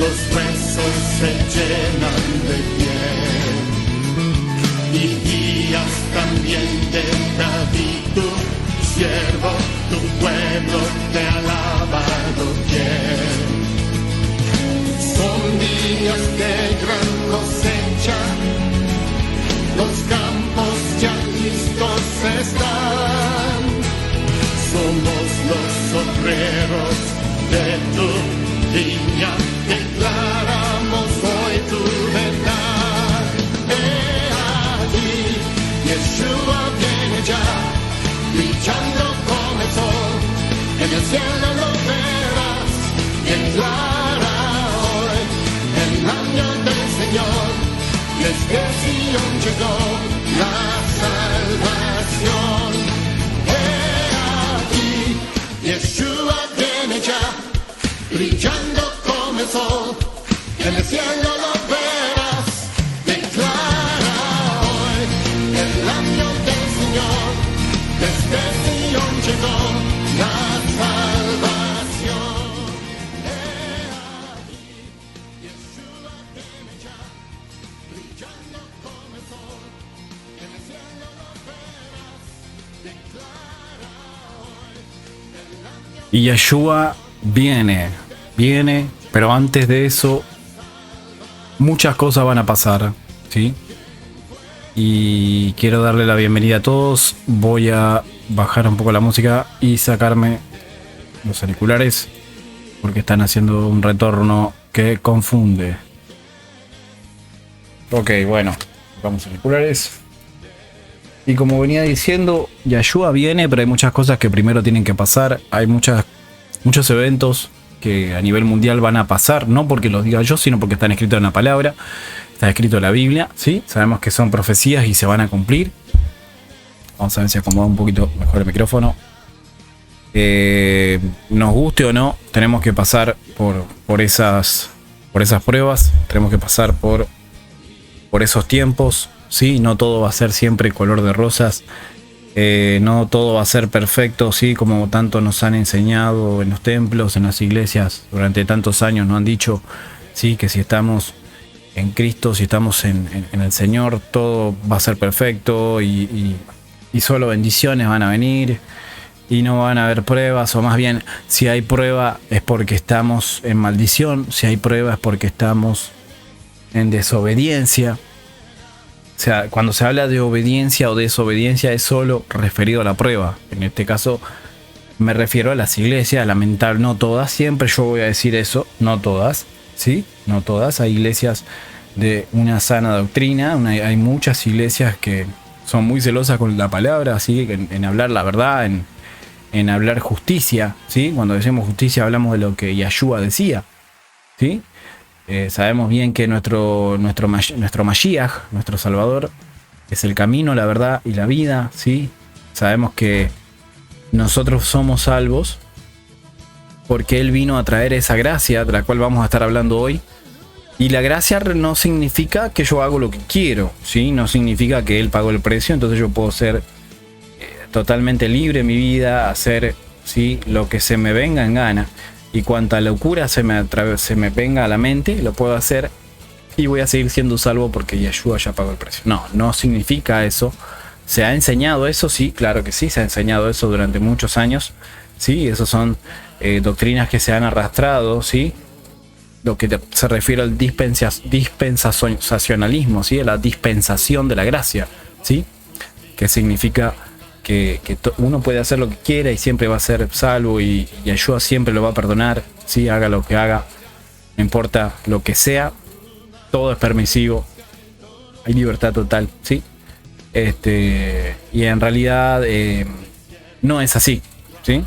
los huesos se llenan de piel. Y guías también de David, tu siervo, tu pueblo te alaba doquier. Son días de gran cosecha, los campos ya listos están. Somos los obreros de tu viña, declaramos hoy tu verdad. He allí, Yeshua viene ya, brillando como el sol, en el cielo lo verás, declara hoy el año del Señor, desde Sion llegó la salvación. He aquí, Yeshua viene ya, brillando como el sol, en el cielo lo verás, declara hoy el año del Señor, desde Sion llegó la salvación. He aquí, Yeshua viene ya, brillando como el sol, en el cielo lo verás, declara hoy el año. Y Yeshua viene, pero antes de eso muchas cosas van a pasar, ¿sí? Y quiero darle la bienvenida a todos. Voy a bajar un poco la música y sacarme los auriculares porque están haciendo un retorno que confunde. Ok, bueno, vamos a auriculares. Y como venía diciendo, Yeshua viene, pero hay muchas cosas que primero tienen que pasar. Hay muchos eventos que a nivel mundial van a pasar, no porque los diga yo, sino porque están escritos en la palabra, está escrito en la Biblia, ¿sí? Sabemos que son profecías y se van a cumplir. Vamos a ver si acomoda un poquito mejor el micrófono. Nos guste o no, tenemos que pasar por esas pruebas, tenemos que pasar por esos tiempos, ¿sí? No todo va a ser siempre color de rosas. No todo va a ser perfecto, sí, como tanto nos han enseñado en los templos, en las iglesias, durante tantos años nos han dicho, sí, que si estamos en Cristo, si estamos en el Señor, todo va a ser perfecto y solo bendiciones van a venir y no van a haber pruebas, o más bien, si hay prueba es porque estamos en maldición, si hay prueba es porque estamos en desobediencia. O sea, cuando se habla de obediencia o desobediencia es solo referido a la prueba. En este caso me refiero a las iglesias, lamentable, no todas, siempre yo voy a decir eso, no todas, ¿sí? No todas, hay iglesias de una sana doctrina, hay muchas iglesias que son muy celosas con la palabra, ¿sí? En hablar la verdad, en hablar justicia, ¿sí? Cuando decimos justicia hablamos de lo que Yeshua decía, ¿sí? Sabemos bien que nuestro Mashiach, nuestro Salvador, es el camino, la verdad y la vida, ¿sí? Sabemos que nosotros somos salvos porque Él vino a traer esa gracia de la cual vamos a estar hablando hoy. Y la gracia no significa que yo hago lo que quiero, ¿sí? No significa que Él pagó el precio, entonces yo puedo ser totalmente libre en mi vida, hacer, ¿sí?, lo que se me venga en gana. Y cuanta locura se me venga a la mente, lo puedo hacer y voy a seguir siendo salvo porque Yeshua ya pagó el precio. No, no significa eso. ¿Se ha enseñado eso? Sí, claro que sí, se ha enseñado eso durante muchos años. Sí, esas son doctrinas que se han arrastrado, ¿sí? Lo que se refiere al dispensacionalismo, ¿sí? La dispensación de la gracia, ¿sí? Que significa que uno puede hacer lo que quiera y siempre va a ser salvo y Yeshua siempre lo va a perdonar, ¿sí? Haga lo que haga, no importa lo que sea, todo es permisivo, hay libertad total, ¿sí? Y en realidad no es así, ¿sí?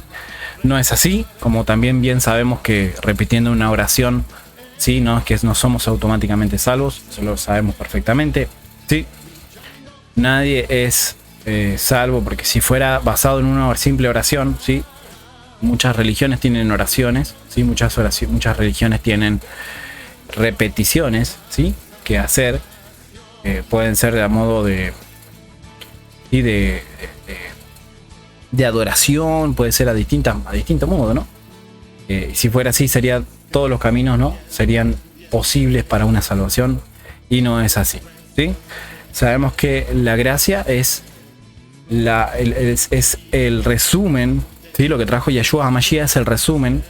No es así, como también bien sabemos que repitiendo una oración, ¿sí? No es que no somos automáticamente salvos, eso lo sabemos perfectamente, ¿sí? Nadie es salvo, porque si fuera basado en una simple oración, ¿sí? Muchas religiones tienen oraciones, ¿sí? Muchas religiones tienen repeticiones, ¿sí?, que hacer. Pueden ser a modo de adoración, puede ser a distinto modo, ¿no? Si fuera así sería todos los caminos, ¿no?, serían posibles para una salvación, y no es así, ¿sí? Sabemos que la gracia es el resumen, ¿sí? Lo que trajo Yeshua HaMashiach es el resumen,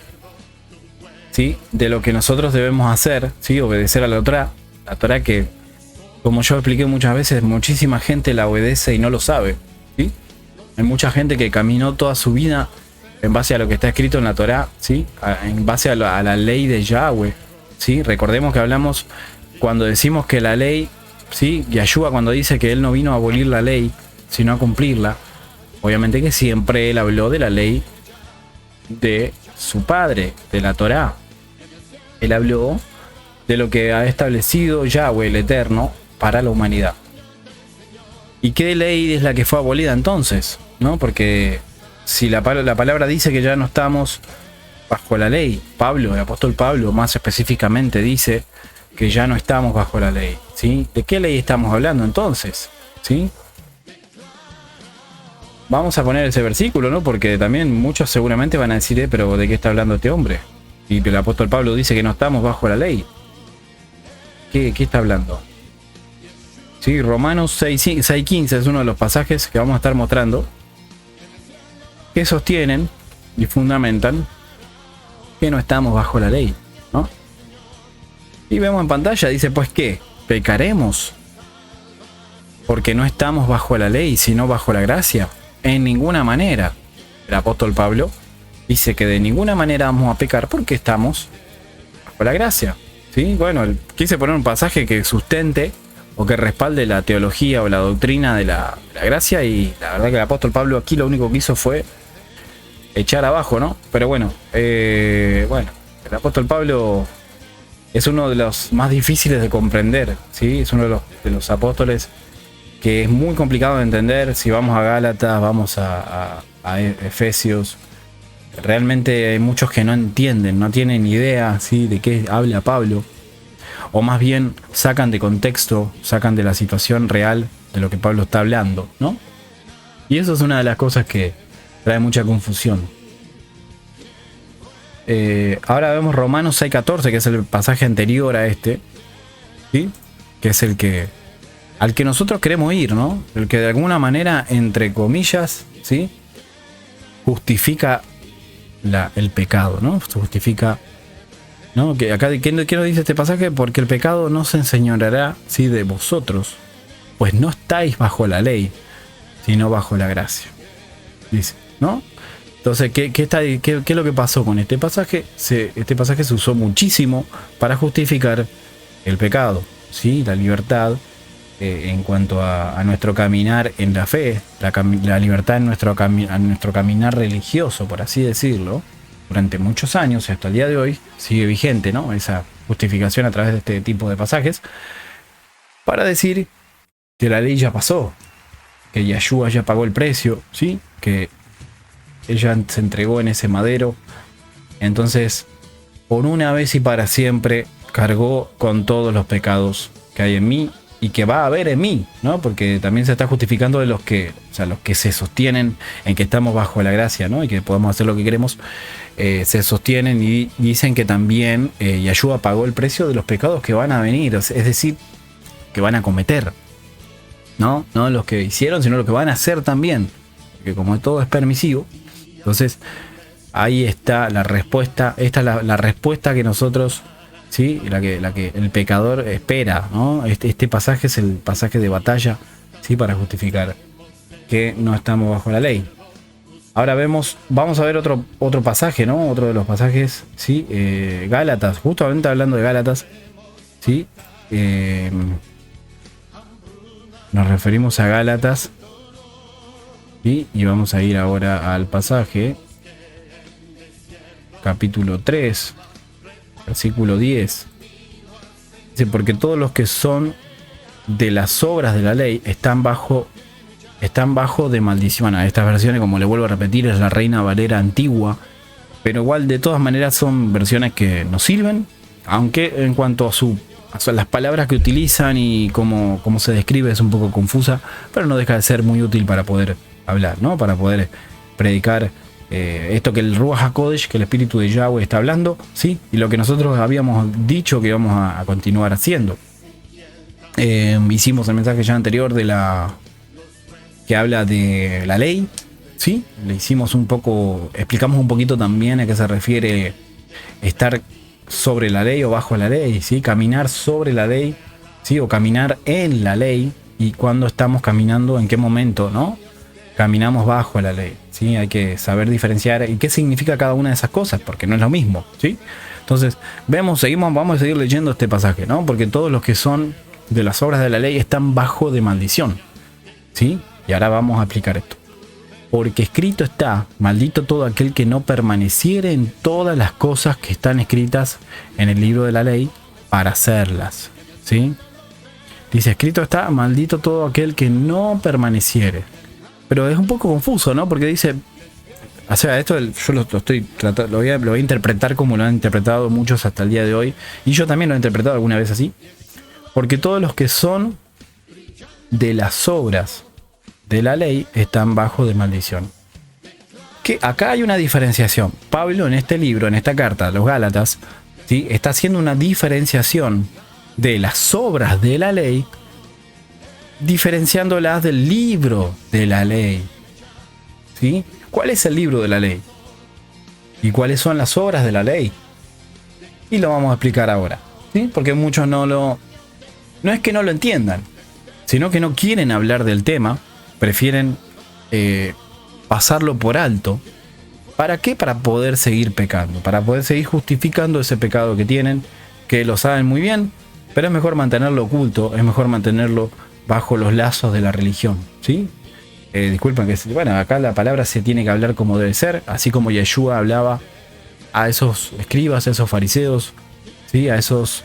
¿sí?, de lo que nosotros debemos hacer, ¿sí?, obedecer a la Torá que, como yo expliqué muchas veces, muchísima gente la obedece y no lo sabe, ¿sí? Hay mucha gente que caminó toda su vida en base a lo que está escrito en la Torá, ¿sí?, en base a la ley de Yahweh, ¿sí? Recordemos que hablamos cuando decimos que la ley, ¿sí?, Yeshua cuando dice que él no vino a abolir la ley, sino a cumplirla, obviamente que siempre él habló de la ley de su padre, de la Torá. Él habló de lo que ha establecido Yahweh el Eterno para la humanidad. ¿Y qué ley es la que fue abolida entonces? ¿No? Porque si la palabra dice que ya no estamos bajo la ley, el apóstol Pablo más específicamente dice que ya no estamos bajo la ley, ¿sí? ¿De qué ley estamos hablando entonces? ¿Sí? Vamos a poner ese versículo, ¿no? Porque también muchos seguramente van a decir, pero ¿de qué está hablando este hombre? Y el apóstol Pablo dice que no estamos bajo la ley. ¿Qué está hablando? Sí, Romanos 6:15 es uno de los pasajes que vamos a estar mostrando, que sostienen y fundamentan que no estamos bajo la ley, ¿no? Y vemos en pantalla, dice, pues ¿qué? ¿Pecaremos? Porque no estamos bajo la ley, sino bajo la gracia. En ninguna manera. El apóstol Pablo dice que de ninguna manera vamos a pecar porque estamos bajo la gracia, ¿sí? Bueno, quise poner un pasaje que sustente o que respalde la teología o la doctrina de la gracia, y la verdad que el apóstol Pablo aquí lo único que hizo fue echar abajo, ¿no? Pero bueno, el apóstol Pablo es uno de los más difíciles de comprender, ¿sí? Es uno de los apóstoles que es muy complicado de entender. Si vamos a Gálatas, vamos a Efesios, realmente hay muchos que no entienden, no tienen idea, ¿sí?, de qué habla Pablo, o más bien sacan de contexto, sacan de la situación real de lo que Pablo está hablando, ¿no? Y eso es una de las cosas que trae mucha confusión. Ahora vemos Romanos 6:14, que es el pasaje anterior a este, ¿sí?, que es el que al que nosotros queremos ir, ¿no? El que de alguna manera, entre comillas, ¿sí?, justifica el pecado, ¿no? Se justifica, ¿no? Que acá, ¿qué nos dice este pasaje? Porque el pecado no se enseñoreará, ¿sí?, de vosotros, pues no estáis bajo la ley, sino bajo la gracia. Dice, ¿no? Entonces, ¿qué es lo que pasó con este pasaje? Este pasaje se usó muchísimo para justificar el pecado, ¿sí?, la libertad en cuanto a nuestro caminar en la fe, la libertad en nuestro caminar religioso, por así decirlo. Durante muchos años, hasta el día de hoy, sigue vigente, ¿no?, esa justificación a través de este tipo de pasajes, para decir que la ley ya pasó, que Yeshua ya pagó el precio, ¿sí?, que ella se entregó en ese madero. Entonces, por una vez y para siempre, cargó con todos los pecados que hay en mí y que va a haber en mí, ¿no? Porque también se está justificando de los que se sostienen en que estamos bajo la gracia, ¿no?, y que podemos hacer lo que queremos. Se sostienen y dicen que también Yeshua pagó el precio de los pecados que van a venir, es decir, que van a cometer, ¿no? No los que hicieron, sino los que van a hacer también, porque como todo es permisivo, entonces ahí está la respuesta. Esta es la respuesta que nosotros, ¿sí?, la que el pecador espera, ¿no? Este pasaje es el pasaje de batalla, ¿sí?, para justificar que no estamos bajo la ley. Ahora vamos a ver otro pasaje, ¿no? Otro de los pasajes, ¿sí? Gálatas, justamente hablando de Gálatas, ¿sí? Nos referimos a Gálatas, ¿sí? Y vamos a ir ahora al pasaje, capítulo 3, versículo 10. Dice, porque todos los que son de las obras de la ley están bajo de maldición. A estas versiones, como le vuelvo a repetir, es la Reina Valera antigua, pero igual de todas maneras son versiones que nos sirven, aunque en cuanto a las palabras que utilizan y cómo se describe es un poco confusa, pero no deja de ser muy útil para poder hablar, ¿no? Para poder predicar esto que el Ruach HaKodesh, que el Espíritu de Yahweh está hablando, ¿sí? Y lo que nosotros habíamos dicho que íbamos a continuar haciendo. Hicimos el mensaje ya anterior de que habla de la ley, ¿sí? Le hicimos un poco, explicamos un poquito también a qué se refiere estar sobre la ley o bajo la ley, ¿sí? Caminar sobre la ley, ¿sí? O caminar en la ley, y cuando estamos caminando, en qué momento, ¿no? Caminamos bajo la ley, ¿sí? Hay que saber diferenciar y qué significa cada una de esas cosas, porque no es lo mismo, ¿sí? Entonces, vamos a seguir leyendo este pasaje, ¿no? Porque todos los que son de las obras de la ley están bajo de maldición, ¿sí? Y ahora vamos a explicar esto. Porque escrito está, maldito todo aquel que no permaneciere en todas las cosas que están escritas en el libro de la ley para hacerlas, ¿sí? Dice, escrito está, maldito todo aquel que no permaneciere. Pero es un poco confuso, ¿no? Porque dice, o sea, esto yo lo estoy tratando, lo voy a interpretar como lo han interpretado muchos hasta el día de hoy. Y yo también lo he interpretado alguna vez así. Porque todos los que son de las obras de la ley están bajo de maldición. Que acá hay una diferenciación. Pablo en este libro, en esta carta a los Gálatas, ¿sí? Está haciendo una diferenciación de las obras de la ley, diferenciándolas del libro de la ley, ¿sí? ¿Cuál es el libro de la ley? ¿Y cuáles son las obras de la ley? Y lo vamos a explicar ahora, ¿sí? Porque muchos no es que no lo entiendan, sino que no quieren hablar del tema, prefieren pasarlo por alto. ¿Para qué? Para poder seguir pecando, para poder seguir justificando ese pecado que tienen, que lo saben muy bien, pero es mejor mantenerlo oculto, es mejor mantenerlo bajo los lazos de la religión, ¿sí? Disculpen que, bueno, acá la palabra se tiene que hablar como debe ser, así como Yeshua hablaba a esos escribas, a esos fariseos, ¿sí? A esos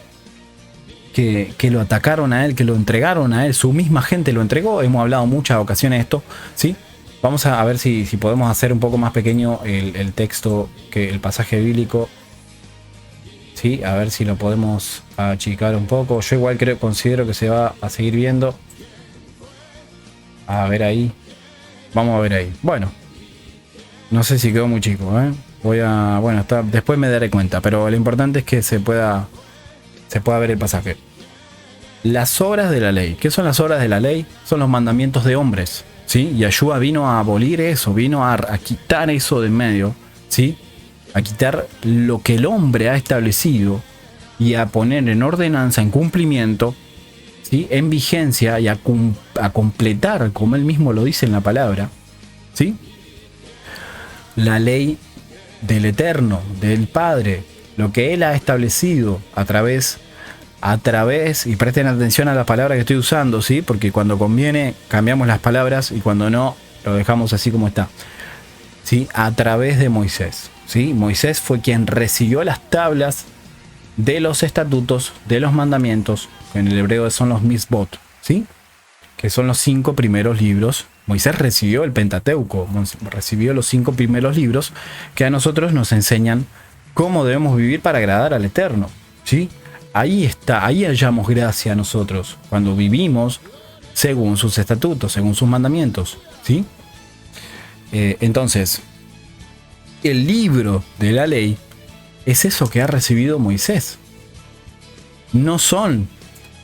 que lo atacaron a él, que lo entregaron a él, su misma gente lo entregó. Hemos hablado muchas ocasiones de esto, ¿sí? Vamos a ver si podemos hacer un poco más pequeño el texto, que el pasaje bíblico, ¿sí? A ver si lo podemos achicar un poco. Yo igual considero que se va a seguir viendo. A ver ahí. Vamos a ver ahí. Bueno. No sé si quedó muy chico, ¿eh? Bueno, después me daré cuenta. Pero lo importante es que se pueda ver el pasaje. Las obras de la ley. ¿Qué son las obras de la ley? Son los mandamientos de hombres, ¿sí? Yeshua vino a abolir eso, vino a quitar eso de en medio, ¿sí? A quitar lo que el hombre ha establecido y a poner en ordenanza, en cumplimiento, ¿sí? En vigencia, y a completar, como él mismo lo dice en la palabra, ¿sí? La ley del Eterno, del Padre, lo que él ha establecido a través, y presten atención a las palabras que estoy usando, ¿sí? Porque cuando conviene cambiamos las palabras y cuando no lo dejamos así como está, ¿sí? A través de Moisés, ¿sí? Moisés fue quien recibió las tablas de los estatutos, de los mandamientos, que en el hebreo son los mitzvot, ¿sí? Que son los 5 primeros libros. Moisés recibió el Pentateuco, recibió los 5 primeros libros que a nosotros nos enseñan cómo debemos vivir para agradar al Eterno, ¿sí? Ahí está, ahí hallamos gracia a nosotros, cuando vivimos según sus estatutos, según sus mandamientos, ¿sí? Entonces, el libro de la ley es eso que ha recibido Moisés. No son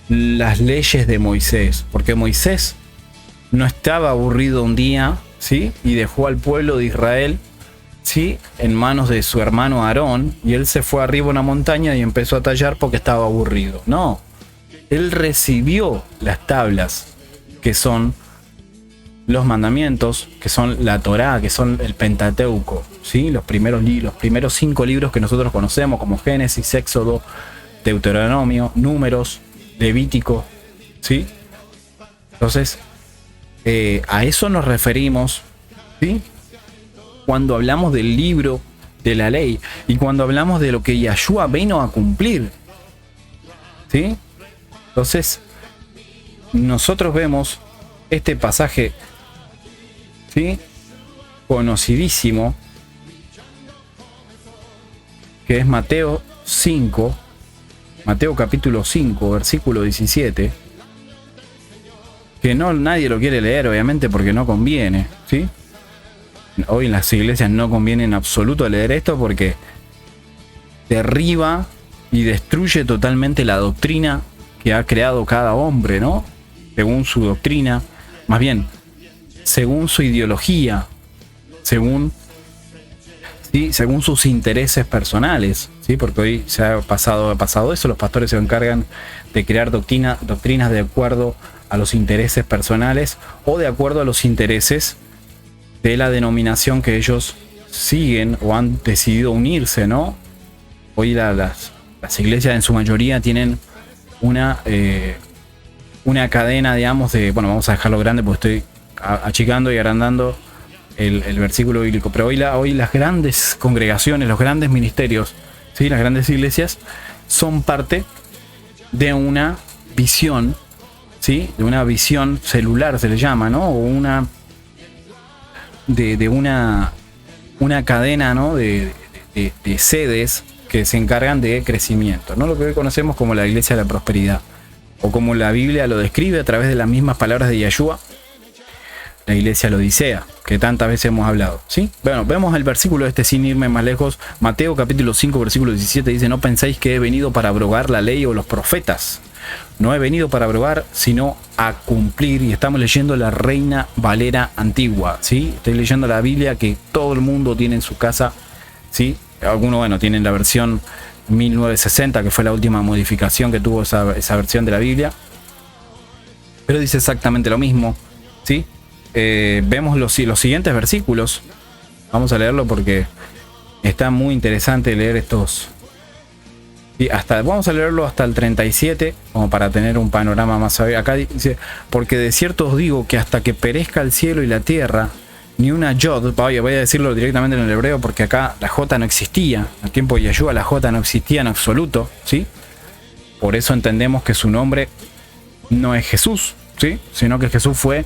las leyes de Moisés, porque Moisés no estaba aburrido un día, ¿sí? Y dejó al pueblo de Israel, ¿sí? En manos de su hermano Aarón, y él se fue arriba a una montaña y empezó a tallar porque estaba aburrido. No, él recibió las tablas, que son los mandamientos, que son la Torá, que son el Pentateuco, ¿sí? Los primeros 5 libros que nosotros conocemos, como Génesis, Éxodo, Deuteronomio, Números, Levítico, ¿sí? Entonces, a eso nos referimos, ¿sí? Cuando hablamos del libro de la ley y cuando hablamos de lo que Yeshua vino a cumplir, ¿sí? Entonces, nosotros vemos este pasaje, ¿sí? Conocidísimo, que es Mateo 5, Mateo capítulo 5, versículo 17, que nadie lo quiere leer, obviamente, porque no conviene, ¿sí? Hoy en las iglesias no conviene en absoluto leer esto porque derriba y destruye totalmente la doctrina que ha creado cada hombre, ¿no? Según su doctrina, más bien, según su ideología, según, ¿sí? Según sus intereses personales, ¿sí? Porque hoy se ha pasado eso, los pastores se encargan de crear doctrinas de acuerdo a los intereses personales o de acuerdo a los intereses de la denominación que ellos siguen o han decidido unirse, ¿no? Hoy las iglesias en su mayoría tienen una cadena, digamos, de, bueno, vamos a dejarlo grande porque estoy achicando y agrandando el versículo bíblico, pero hoy las grandes congregaciones, los grandes ministerios, ¿sí? Las grandes iglesias son parte de una visión, ¿sí? De una visión celular se le llama, ¿no? O una cadena, ¿no? de sedes que se encargan de crecimiento, ¿no? Lo que hoy conocemos como la iglesia de la prosperidad, o como la Biblia lo describe a través de las mismas palabras de Yeshua, la iglesia la Odisea, que tantas veces hemos hablado, ¿sí? Bueno, vemos el versículo este sin irme más lejos. Mateo capítulo 5 versículo 17 dice: no penséis que he venido para abrogar la ley o los profetas. No he venido para abrogar, sino a cumplir. Y estamos leyendo la Reina Valera antigua, ¿sí? Estoy leyendo la Biblia que todo el mundo tiene en su casa, ¿sí? Algunos, bueno, tienen la versión 1960, que fue la última modificación que tuvo esa versión de la Biblia. Pero dice exactamente lo mismo, ¿sí? Vemos los siguientes versículos. Vamos a leerlo porque está muy interesante leer estos. Sí, vamos a leerlo hasta el 37, como para tener un panorama más abierto. Acá dice: porque de cierto os digo que hasta que perezca el cielo y la tierra, ni una yod, voy a decirlo directamente en el hebreo porque acá la J no existía. En el tiempo de Yeshua la J no existía en absoluto, ¿sí? Por eso entendemos que su nombre no es Jesús, ¿sí? Sino que Jesús fue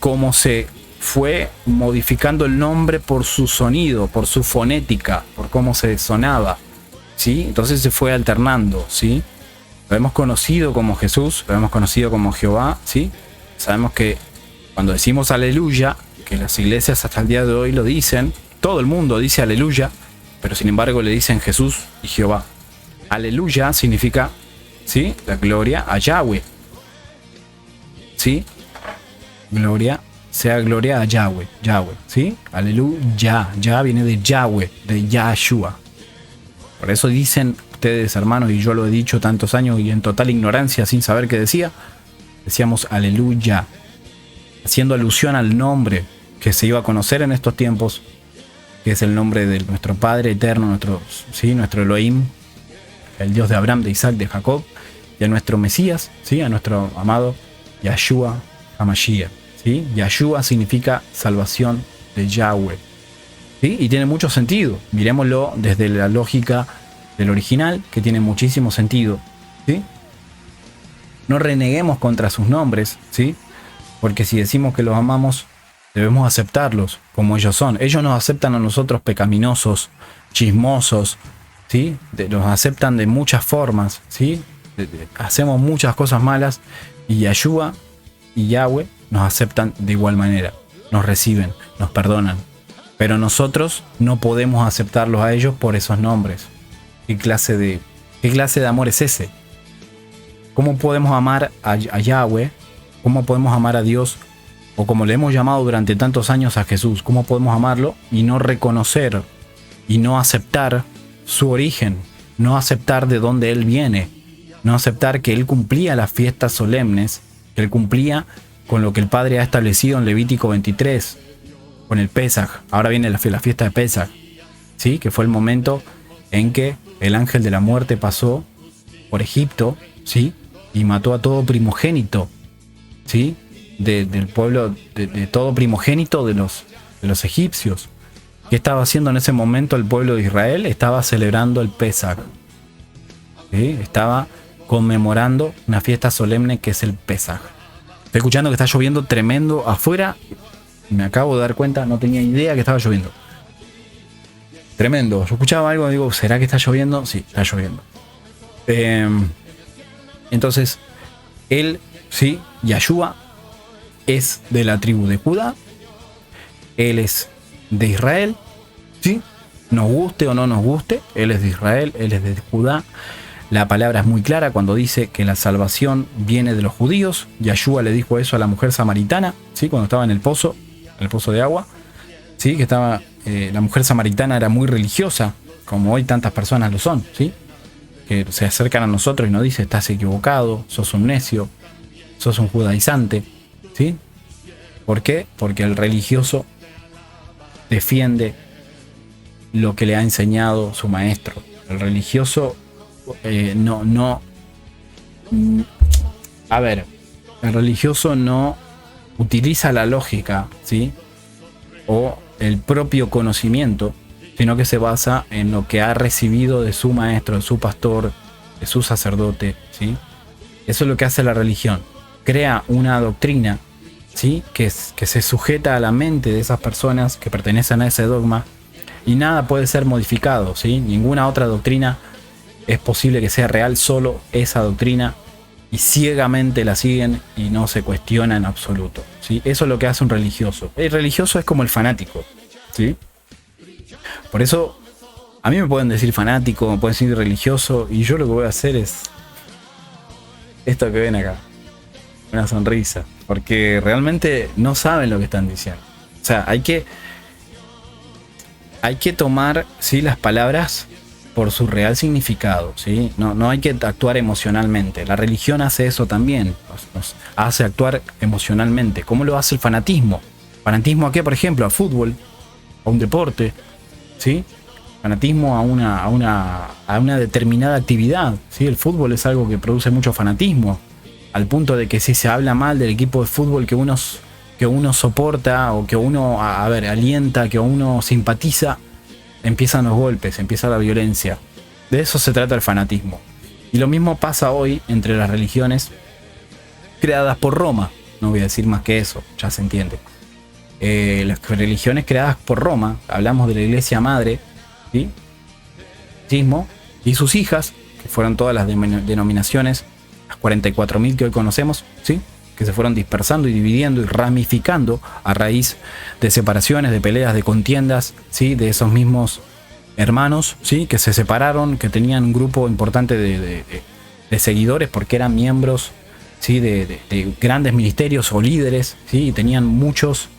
como se fue modificando el nombre por su sonido, por su fonética, por cómo se sonaba, ¿sí? Entonces se fue alternando, ¿sí? Lo hemos conocido como Jesús, lo hemos conocido como Jehová, ¿sí? Sabemos que cuando decimos aleluya, que las iglesias hasta el día de hoy lo dicen, todo el mundo dice aleluya, pero sin embargo le dicen Jesús y Jehová. Aleluya significa, ¿sí? La gloria a Yahweh, ¿sí? Gloria a Yahweh, ¿sí? Aleluya, ya viene de Yahweh, de Yahshua. Por eso dicen ustedes, hermanos, y yo lo he dicho tantos años y en total ignorancia, sin saber qué decíamos aleluya, haciendo alusión al nombre que se iba a conocer en estos tiempos, que es el nombre de nuestro Padre eterno, nuestro Elohim, el Dios de Abraham, de Isaac, de Jacob, y a nuestro Mesías, ¿sí? A nuestro amado Yeshua HaMashiach, ¿sí? Yeshua significa salvación de Yahweh, ¿sí? Y tiene mucho sentido. Miremoslo desde la lógica del original, que tiene muchísimo sentido, ¿sí? No reneguemos contra sus nombres, ¿sí? Porque si decimos que los amamos, debemos aceptarlos como ellos son. Ellos nos aceptan a nosotros pecaminosos, chismosos, ¿sí? Nos aceptan de muchas formas, ¿sí? Hacemos muchas cosas malas y Yeshua y Yahweh nos aceptan de igual manera. Nos reciben, nos perdonan. Pero nosotros no podemos aceptarlos a ellos por esos nombres. ¿Qué clase de amor es ese? ¿Cómo podemos amar a Yahweh? ¿Cómo podemos amar a Dios? O como le hemos llamado durante tantos años a Jesús, ¿cómo podemos amarlo y no reconocer y no aceptar su origen? No aceptar de dónde Él viene. No aceptar que Él cumplía las fiestas solemnes, que Él cumplía con lo que el Padre ha establecido en Levítico 23, con el Pesaj. Ahora viene la fiesta de Pesaj, ¿sí? Que fue el momento en que el ángel de la muerte pasó por Egipto, ¿sí? Y mató a todo primogénito, ¿sí? Del pueblo, de todo primogénito de los egipcios. ¿Qué estaba haciendo en ese momento el pueblo de Israel? Estaba celebrando el Pesaj, ¿sí? Estaba conmemorando una fiesta solemne que es el Pesaj. Estoy escuchando que está lloviendo tremendo afuera. Me acabo de dar cuenta, no tenía idea que estaba lloviendo. Tremendo. Yo escuchaba algo y digo, ¿será que está lloviendo? Sí, está lloviendo. Entonces, él, sí, Yeshua, es de la tribu de Judá. Él es de Israel, ¿sí? Nos guste o no nos guste, Él es de Israel, Él es de Judá. La palabra es muy clara cuando dice que la salvación viene de los judíos. Yeshua le dijo eso a la mujer samaritana, ¿sí? Cuando estaba en el pozo de agua, ¿sí? Que estaba, la mujer samaritana era muy religiosa, como hoy tantas personas lo son, ¿sí? Que se acercan a nosotros y nos dicen: estás equivocado, sos un necio, sos un judaizante, ¿sí? ¿Por qué? Porque el religioso defiende lo que le ha enseñado su maestro. El religioso el religioso no utiliza la lógica, ¿sí? O el propio conocimiento, sino que se basa en lo que ha recibido de su maestro, de su pastor, de su sacerdote, ¿sí? Eso es lo que hace la religión. Crea una doctrina, ¿sí? que se sujeta a la mente de esas personas que pertenecen a ese dogma, y nada puede ser modificado, ¿sí? Ninguna otra doctrina es posible que sea real, solo esa doctrina, y ciegamente la siguen y no se cuestiona en absoluto, ¿sí? Eso es lo que hace un religioso. El religioso es como el fanático, ¿sí? Por eso a mí me pueden decir fanático, me pueden decir religioso, y yo lo que voy a hacer es esto que ven acá, una sonrisa, porque realmente no saben lo que están diciendo. O sea, hay que tomar, ¿sí?, las palabras por su real significado, ¿sí? No hay que actuar emocionalmente. La religión hace eso también, nos hace actuar emocionalmente. ¿Cómo lo hace el fanatismo? ¿Fanatismo a qué? Por ejemplo, a fútbol, a un deporte, ¿sí? Fanatismo a una determinada actividad, ¿sí? El fútbol es algo que produce mucho fanatismo, al punto de que si se habla mal del equipo de fútbol que uno soporta, o que uno alienta, que uno simpatiza, empiezan los golpes, empieza la violencia. De eso se trata el fanatismo. Y lo mismo pasa hoy entre las religiones creadas por Roma. No voy a decir más que eso, ya se entiende. Las religiones creadas por Roma, hablamos de la iglesia madre, ¿sí? Sismo, y sus hijas, que fueron todas las denominaciones, las 44.000 que hoy conocemos, ¿sí?, que se fueron dispersando y dividiendo y ramificando a raíz de separaciones, de peleas, de contiendas, ¿sí?, de esos mismos hermanos, ¿sí?, que se separaron, que tenían un grupo importante de seguidores porque eran miembros, ¿sí?, de grandes ministerios o líderes, ¿sí?, y tenían muchos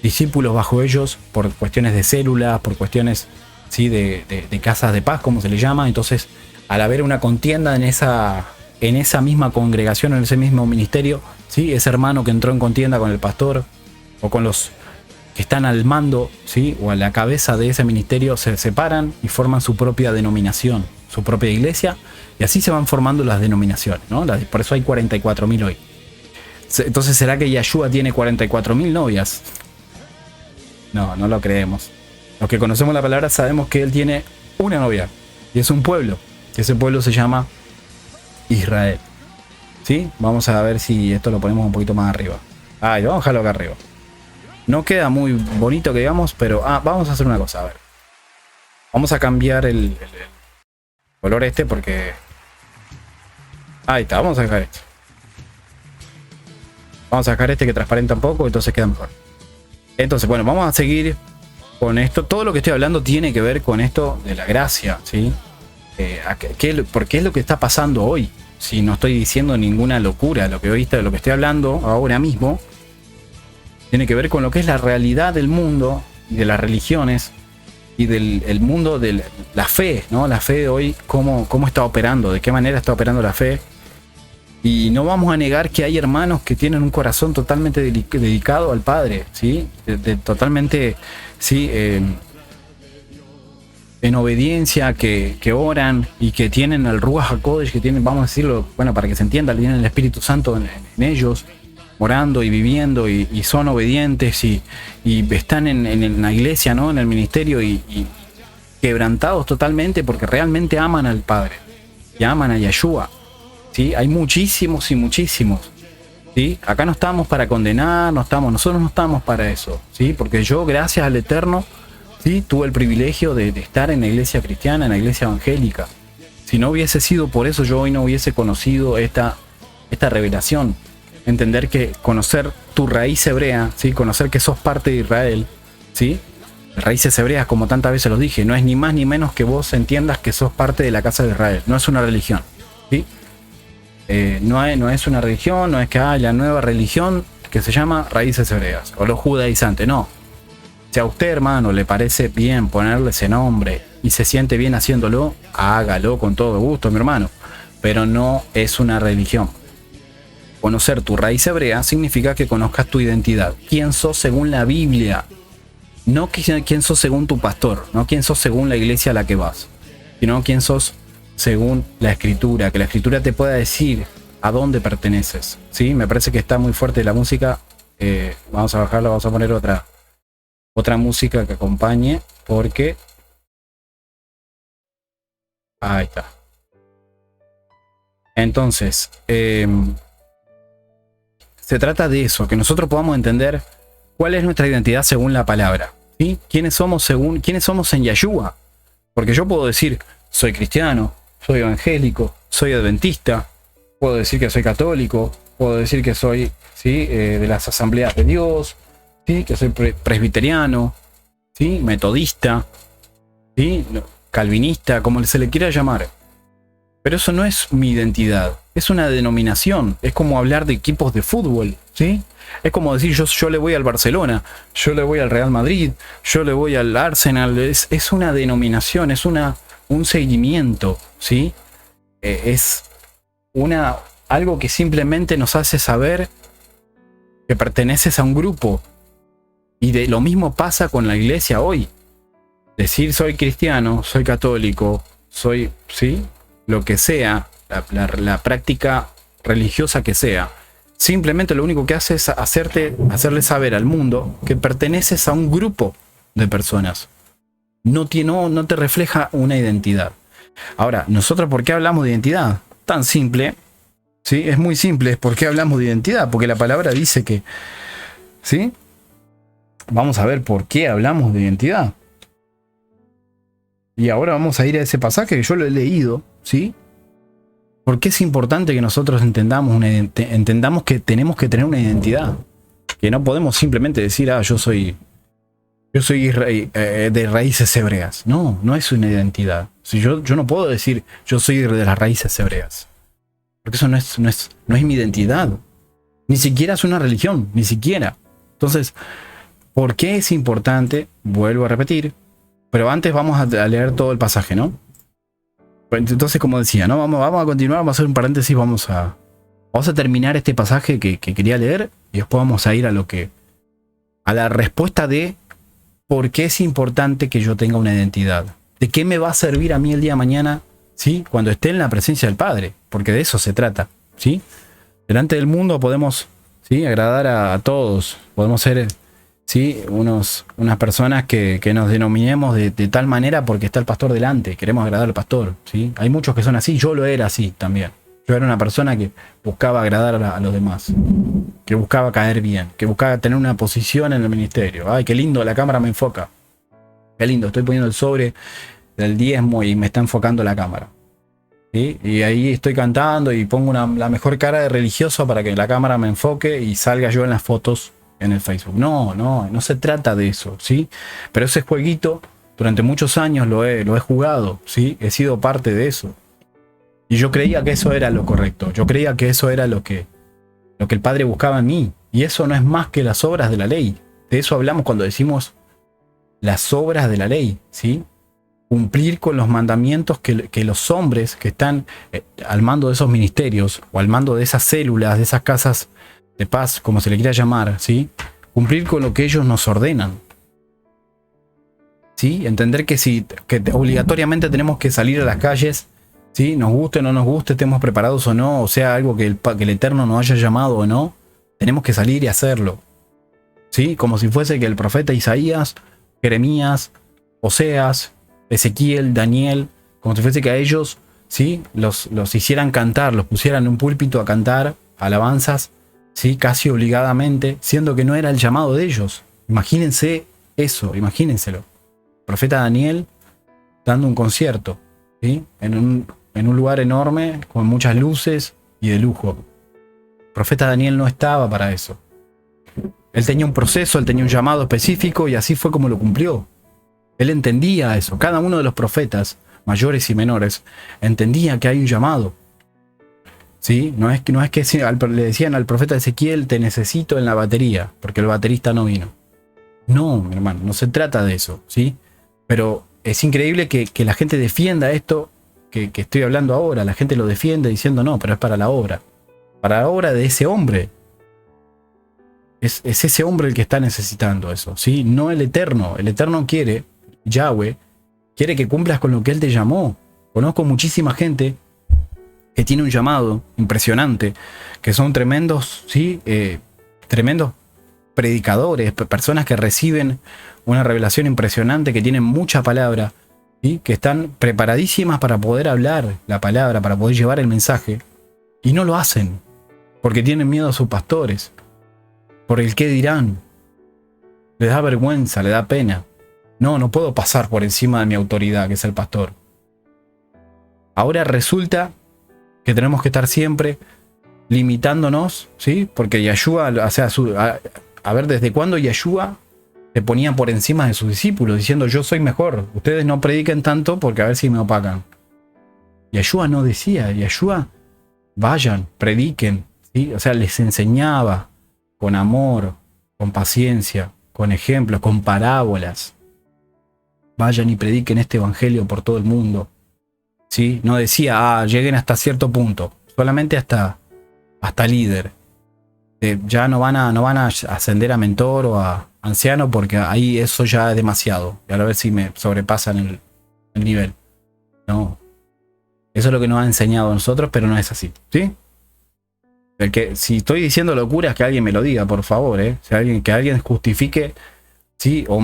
discípulos bajo ellos por cuestiones de células, por cuestiones, ¿sí?, de casas de paz, como se le llama. Entonces, al haber una contienda en esa misma congregación, en ese mismo ministerio, ¿sí?, ese hermano que entró en contienda con el pastor o con los que están al mando, ¿sí?, o a la cabeza de ese ministerio, se separan y forman su propia denominación, su propia iglesia, y así se van formando las denominaciones, ¿no? Por eso hay 44.000 hoy. Entonces, ¿será que Yeshua tiene 44.000 novias? No lo creemos. Los que conocemos la palabra sabemos que él tiene una novia, y es un pueblo, y ese pueblo se llama Israel, ¿sí? Vamos a ver si esto lo ponemos un poquito más arriba. Vamos a dejarlo acá arriba. No queda muy bonito que digamos, pero vamos a hacer una cosa, a ver. Vamos a cambiar el color porque... Ahí está, vamos a dejar esto. Vamos a dejar este que transparenta un poco, entonces queda mejor. Entonces, bueno, vamos a seguir con esto. Todo lo que estoy hablando tiene que ver con esto de la gracia, ¿sí? Porque es lo que está pasando hoy. Si no estoy diciendo ninguna locura, lo que estoy hablando ahora mismo tiene que ver con lo que es la realidad del mundo y de las religiones y del mundo de la fe, ¿no? La fe de hoy, cómo está operando, de qué manera está operando la fe. Y no vamos a negar que hay hermanos que tienen un corazón totalmente dedicado al Padre, ¿sí? Totalmente, ¿sí?, en obediencia, que oran y que tienen el Ruach HaKodesh, que tienen, vamos a decirlo, bueno, para que se entienda, tienen el Espíritu Santo en ellos, orando y viviendo, y son obedientes y están en la iglesia, ¿no?, en el ministerio, y quebrantados totalmente porque realmente aman al Padre y aman a Yeshua, ¿sí? Hay muchísimos y muchísimos, ¿sí? Acá no estamos para condenar, nosotros no estamos para eso, ¿sí? Porque yo, gracias al Eterno, ¿sí?, tuve el privilegio de estar en la iglesia cristiana, en la iglesia evangélica. Si no hubiese sido por eso, yo hoy no hubiese conocido esta revelación. Entender que conocer tu raíz hebrea, ¿sí?, conocer que sos parte de Israel, ¿sí?, Raíces hebreas, como tantas veces los dije, no es ni más ni menos que vos entiendas que sos parte de la casa de Israel. No es una religión, ¿sí? No es una religión, no es que hay la nueva religión que se llama Raíces Hebreas o los judaizantes, no. Si a usted, hermano, le parece bien ponerle ese nombre y se siente bien haciéndolo, hágalo con todo gusto, mi hermano. Pero no es una religión. Conocer tu raíz hebrea significa que conozcas tu identidad. ¿Quién sos según la Biblia? No quién sos según tu pastor, no quién sos según la iglesia a la que vas, sino quién sos según la escritura, que la escritura te pueda decir a dónde perteneces. ¿Sí? Me parece que está muy fuerte la música. Vamos a bajarla, vamos a poner otra música que acompañe, porque ahí está. Entonces, se trata de eso, que nosotros podamos entender cuál es nuestra identidad según la palabra, ¿sí? ¿Quiénes somos en Yeshua? Porque yo puedo decir, soy cristiano, soy evangélico, soy adventista, puedo decir que soy católico, puedo decir que soy, ¿sí? De las asambleas de Dios, ¿sí? Que soy presbiteriano, ¿sí? Metodista, ¿sí? Calvinista, como se le quiera llamar. Pero eso no es mi identidad, es una denominación, es como hablar de equipos de fútbol, ¿sí? Es como decir yo le voy al Barcelona, yo le voy al Real Madrid, yo le voy al Arsenal, es una denominación, es un seguimiento, ¿sí? Es algo que simplemente nos hace saber que perteneces a un grupo. Y lo mismo pasa con la iglesia hoy. Decir soy cristiano, soy católico, soy, ¿sí? Lo que sea, la práctica religiosa que sea, simplemente lo único que hace es hacerle saber al mundo que perteneces a un grupo de personas. No te refleja una identidad. Ahora, nosotros, ¿por qué hablamos de identidad? Tan simple, ¿sí? Es muy simple. ¿Por qué hablamos de identidad? Porque la palabra dice que, ¿sí? Vamos a ver por qué hablamos de identidad. Y ahora vamos a ir a ese pasaje que yo lo he leído, ¿sí? Porque es importante que nosotros entendamos que tenemos que tener una identidad. Que no podemos simplemente decir, yo soy de raíces hebreas. No, no es una identidad. Si yo no puedo decir, yo soy de las raíces hebreas. Porque eso no es mi identidad. Ni siquiera es una religión, ni siquiera. Entonces, ¿por qué es importante? Vuelvo a repetir. Pero antes vamos a leer todo el pasaje, ¿no? Entonces, como decía, ¿no? Vamos a continuar, vamos a hacer un paréntesis, vamos a terminar este pasaje que quería leer y después vamos a ir a la respuesta de por qué es importante que yo tenga una identidad. ¿De qué me va a servir a mí el día de mañana, ¿sí? Cuando esté en la presencia del Padre? Porque de eso se trata, ¿sí? Delante del mundo podemos, ¿sí? Agradar a todos, podemos ser, ¿sí? unas personas que nos denominemos de tal manera porque está el pastor delante, queremos agradar al pastor, ¿sí? Hay muchos que son así, yo lo era así también. Yo era una persona que buscaba agradar a los demás, que buscaba caer bien, que buscaba tener una posición en el ministerio. Ay, qué lindo, la cámara me enfoca. Qué lindo, estoy poniendo el sobre del diezmo y me está enfocando la cámara, ¿sí? Y ahí estoy cantando y pongo la mejor cara de religioso para que la cámara me enfoque y salga yo en las fotos en el Facebook. No se trata de eso, ¿sí? Pero ese jueguito durante muchos años lo he jugado, ¿sí? He sido parte de eso. Y yo creía que eso era lo correcto. Yo creía que eso era lo que el Padre buscaba en mí. Y eso no es más que las obras de la ley. De eso hablamos cuando decimos las obras de la ley, ¿sí? Cumplir con los mandamientos que los hombres que están al mando de esos ministerios o al mando de esas células, de esas casas de paz, como se le quiera llamar, ¿sí? Cumplir con lo que ellos nos ordenan, ¿sí? Entender que obligatoriamente tenemos que salir a las calles, ¿sí? Nos guste o no nos guste, estemos preparados o no, o sea, algo que el Eterno nos haya llamado o no, tenemos que salir y hacerlo, ¿sí? Como si fuese que el profeta Isaías, Jeremías, Oseas, Ezequiel, Daniel, como si fuese que a ellos, ¿sí? Los hicieran cantar, los pusieran en un púlpito a cantar alabanzas, ¿sí? Casi obligadamente, siendo que no era el llamado de ellos. Imagínense eso, imagínenselo. El profeta Daniel dando un concierto, ¿sí? En un lugar enorme, con muchas luces y de lujo. El profeta Daniel no estaba para eso. Él tenía un proceso, él tenía un llamado específico y así fue como lo cumplió. Él entendía eso. Cada uno de los profetas, mayores y menores, entendía que hay un llamado. ¿Sí? No es que le decían al profeta Ezequiel, te necesito en la batería, porque el baterista no vino. No, mi hermano, no se trata de eso, ¿sí? Pero es increíble que la gente defienda esto que estoy hablando ahora. La gente lo defiende diciendo, no, pero es para la obra. Para la obra de ese hombre. Es ese hombre el que está necesitando eso, ¿sí? No el Eterno. El Eterno quiere, Yahweh, quiere que cumplas con lo que Él te llamó. Conozco muchísima gente que tiene un llamado impresionante, que son tremendos, ¿sí? Tremendos predicadores, personas que reciben una revelación impresionante, que tienen mucha palabra, ¿sí? Que están preparadísimas para poder hablar la palabra, para poder llevar el mensaje, y no lo hacen, porque tienen miedo a sus pastores, por el qué dirán, les da vergüenza, les da pena. No puedo pasar por encima de mi autoridad, que es el pastor. Ahora resulta que tenemos que estar siempre limitándonos, ¿sí? Porque Yeshua, o sea, a ver, ¿desde cuándo Yeshua se ponía por encima de sus discípulos diciendo yo soy mejor? Ustedes no prediquen tanto porque a ver si me opacan. Yeshua no decía, Yeshua, vayan, prediquen, ¿sí? O sea, les enseñaba con amor, con paciencia, con ejemplos, con parábolas. Vayan y prediquen este evangelio por todo el mundo. ¿Sí? No decía, lleguen hasta cierto punto, solamente hasta líder. Ya no van a ascender a mentor o a anciano porque ahí eso ya es demasiado. Y a ver si me sobrepasan el nivel. No. Eso es lo que nos ha enseñado a nosotros, pero no es así. ¿Sí? Si estoy diciendo locuras, que alguien me lo diga, por favor. Que alguien justifique, ¿sí? O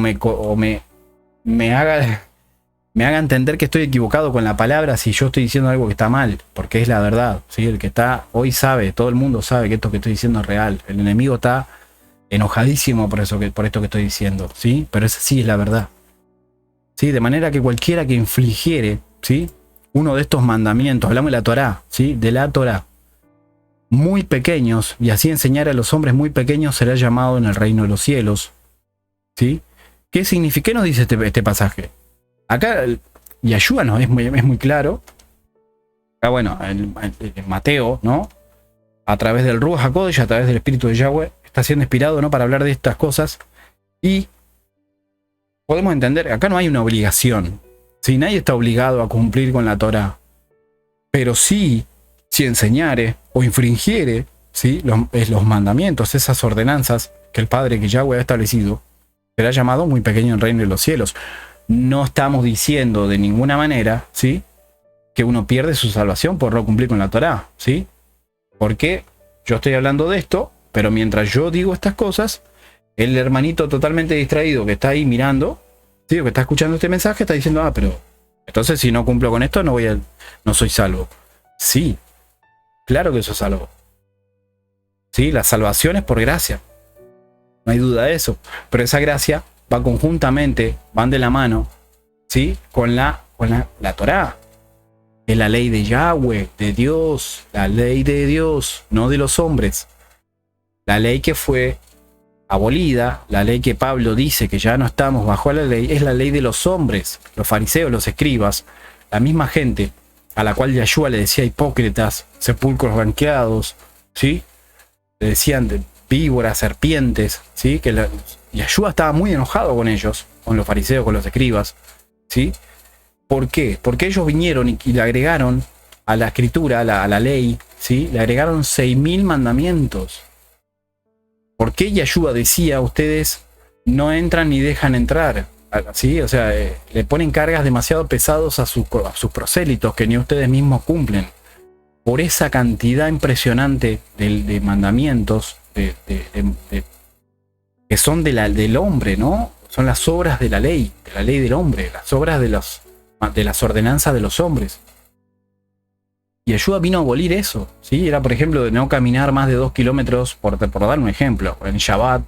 me haga entender que estoy equivocado con la palabra si yo estoy diciendo algo que está mal, porque es la verdad, ¿sí? El que está hoy sabe, todo el mundo sabe que esto que estoy diciendo es real. El enemigo está enojadísimo por esto que estoy diciendo, ¿sí? Pero esa sí es la verdad, ¿sí? De manera que cualquiera que infligiere, ¿sí? Uno de estos mandamientos, hablamos de la Torá, ¿sí? De la Torá, muy pequeños, y así enseñar a los hombres muy pequeños, será llamado en el reino de los cielos, ¿sí? ¿Qué significa? ¿Qué nos dice este pasaje? Acá Yeshua es muy claro. Acá, bueno, en Mateo, ¿no? A través del Ruach HaKodesh, a través del Espíritu de Yahweh, está siendo inspirado, ¿no? Para hablar de estas cosas. Y podemos entender, acá no hay una obligación. ¿Sí? Nadie está obligado a cumplir con la Torá. Pero sí, si enseñare o infringiere, ¿sí? Los mandamientos, esas ordenanzas que el Padre, que Yahweh ha establecido, será llamado muy pequeño en el reino de los cielos. No estamos diciendo de ninguna manera, ¿sí? Que uno pierde su salvación por no cumplir con la Torá, ¿sí? Porque yo estoy hablando de esto, pero mientras yo digo estas cosas, el hermanito totalmente distraído que está ahí mirando, ¿sí? O que está escuchando este mensaje, está diciendo, pero entonces si no cumplo con esto no soy salvo. Sí, claro que soy salvo. Sí, la salvación es por gracia. No hay duda de eso. Pero esa gracia va conjuntamente, van de la mano, ¿sí? Con la Torá. Es la ley de Yahweh, de Dios, la ley de Dios, no de los hombres. La ley que fue abolida, la ley que Pablo dice que ya no estamos bajo la ley, es la ley de los hombres, los fariseos, los escribas, la misma gente a la cual Yeshua le decía hipócritas, sepulcros blanqueados, ¿sí? Le decían víboras, serpientes, ¿sí? Que Yeshua estaba muy enojado con ellos, con los fariseos, con los escribas, ¿sí? ¿Por qué? Porque ellos vinieron y le agregaron a la escritura, a la ley, ¿sí? Le agregaron 6.000 mandamientos. ¿Por qué Yeshua decía, ustedes no entran ni dejan entrar? ¿Sí? O sea, le ponen cargas demasiado pesadas a sus prosélitos que ni ustedes mismos cumplen. Por esa cantidad impresionante de mandamientos que son del hombre, ¿no? Son las obras de la ley del hombre, las obras de las ordenanzas de los hombres. Y Yeshua vino a abolir eso, ¿sí? Era, por ejemplo, de no caminar más de 2 kilómetros, por dar un ejemplo, en Shabbat,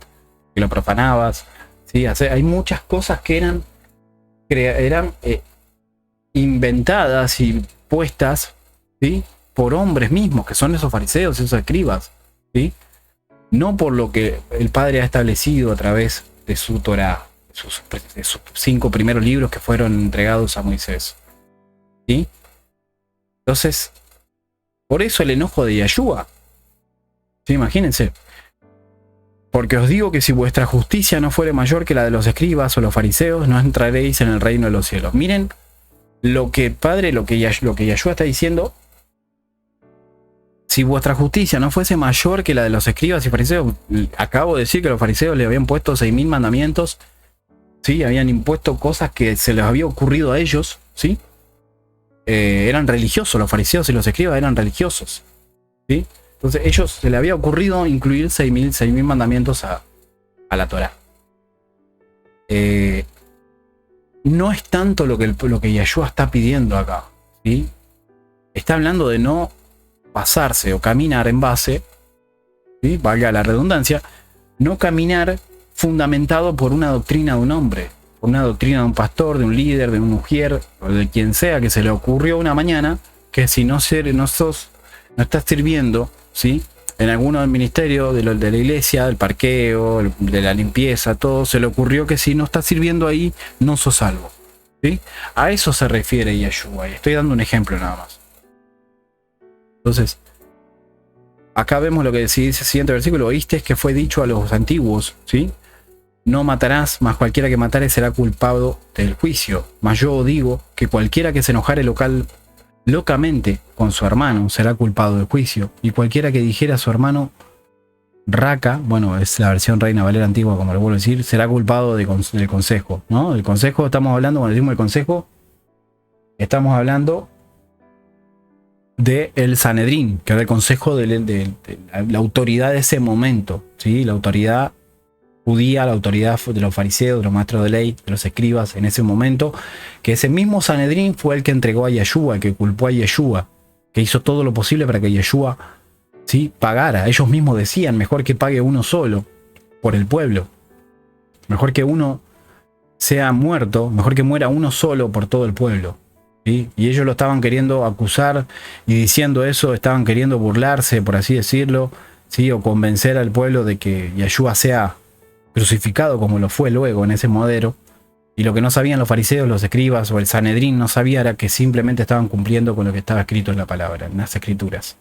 que lo profanabas, ¿sí? O sea, hay muchas cosas que eran inventadas y puestas, ¿sí? Por hombres mismos, que son esos fariseos, esos escribas, ¿sí? No por lo que el Padre ha establecido a través de su Torá, sus 5 primeros libros que fueron entregados a Moisés. ¿Sí? Entonces, por eso el enojo de Yahshua. ¿Sí? Imagínense. Porque os digo que si vuestra justicia no fuere mayor que la de los escribas o los fariseos, no entraréis en el reino de los cielos. Miren lo que Yahshua está diciendo. Si vuestra justicia no fuese mayor que la de los escribas y fariseos, acabo de decir que los fariseos le habían puesto 6.000 mandamientos, ¿sí? Habían impuesto cosas que se les había ocurrido a ellos, ¿sí? Eran religiosos, los fariseos y los escribas eran religiosos, ¿sí? Entonces ellos se les había ocurrido incluir 6.000 mandamientos a la Torá. No es tanto lo que Yahshua está pidiendo acá, ¿sí? Está hablando de no pasarse o caminar en base, ¿sí? Valga la redundancia, no caminar fundamentado por una doctrina de un hombre, por una doctrina de un pastor, de un líder, de un mujer, o de quien sea que se le ocurrió una mañana, que si no estás sirviendo, ¿sí? En alguno del ministerio, de la iglesia, del parqueo, de la limpieza, todo, se le ocurrió que si no estás sirviendo ahí, no sos salvo, ¿sí? A eso se refiere Yahshua, y estoy dando un ejemplo nada más. Entonces, acá vemos lo que dice el siguiente versículo. Oíste que fue dicho a los antiguos, ¿sí? No matarás, mas cualquiera que matare será culpado del juicio. Mas yo digo que cualquiera que se enojare locamente con su hermano será culpado del juicio. Y cualquiera que dijera a su hermano raca, bueno, es la versión Reina Valera antigua, como le vuelvo a decir, será culpado del consejo, ¿no? El consejo, estamos hablando, cuando decimos el consejo, estamos hablando del Sanedrín, que era el consejo de la autoridad de ese momento, ¿sí? La autoridad judía, la autoridad de los fariseos, de los maestros de ley, de los escribas en ese momento, que ese mismo Sanedrín fue el que entregó a Yahshua, el que culpó a Yahshua, que hizo todo lo posible para que Yahshua, ¿sí? Pagara. Ellos mismos decían, mejor que pague uno solo por el pueblo, mejor que uno sea muerto, mejor que muera uno solo por todo el pueblo. ¿Sí? Y ellos lo estaban queriendo acusar, y diciendo eso estaban queriendo burlarse, por así decirlo, ¿sí? O convencer al pueblo de que Yahshua sea crucificado como lo fue luego en ese modelo. Y lo que no sabían los fariseos, los escribas o el Sanedrín no sabía era que simplemente estaban cumpliendo con lo que estaba escrito en la palabra, en las escrituras.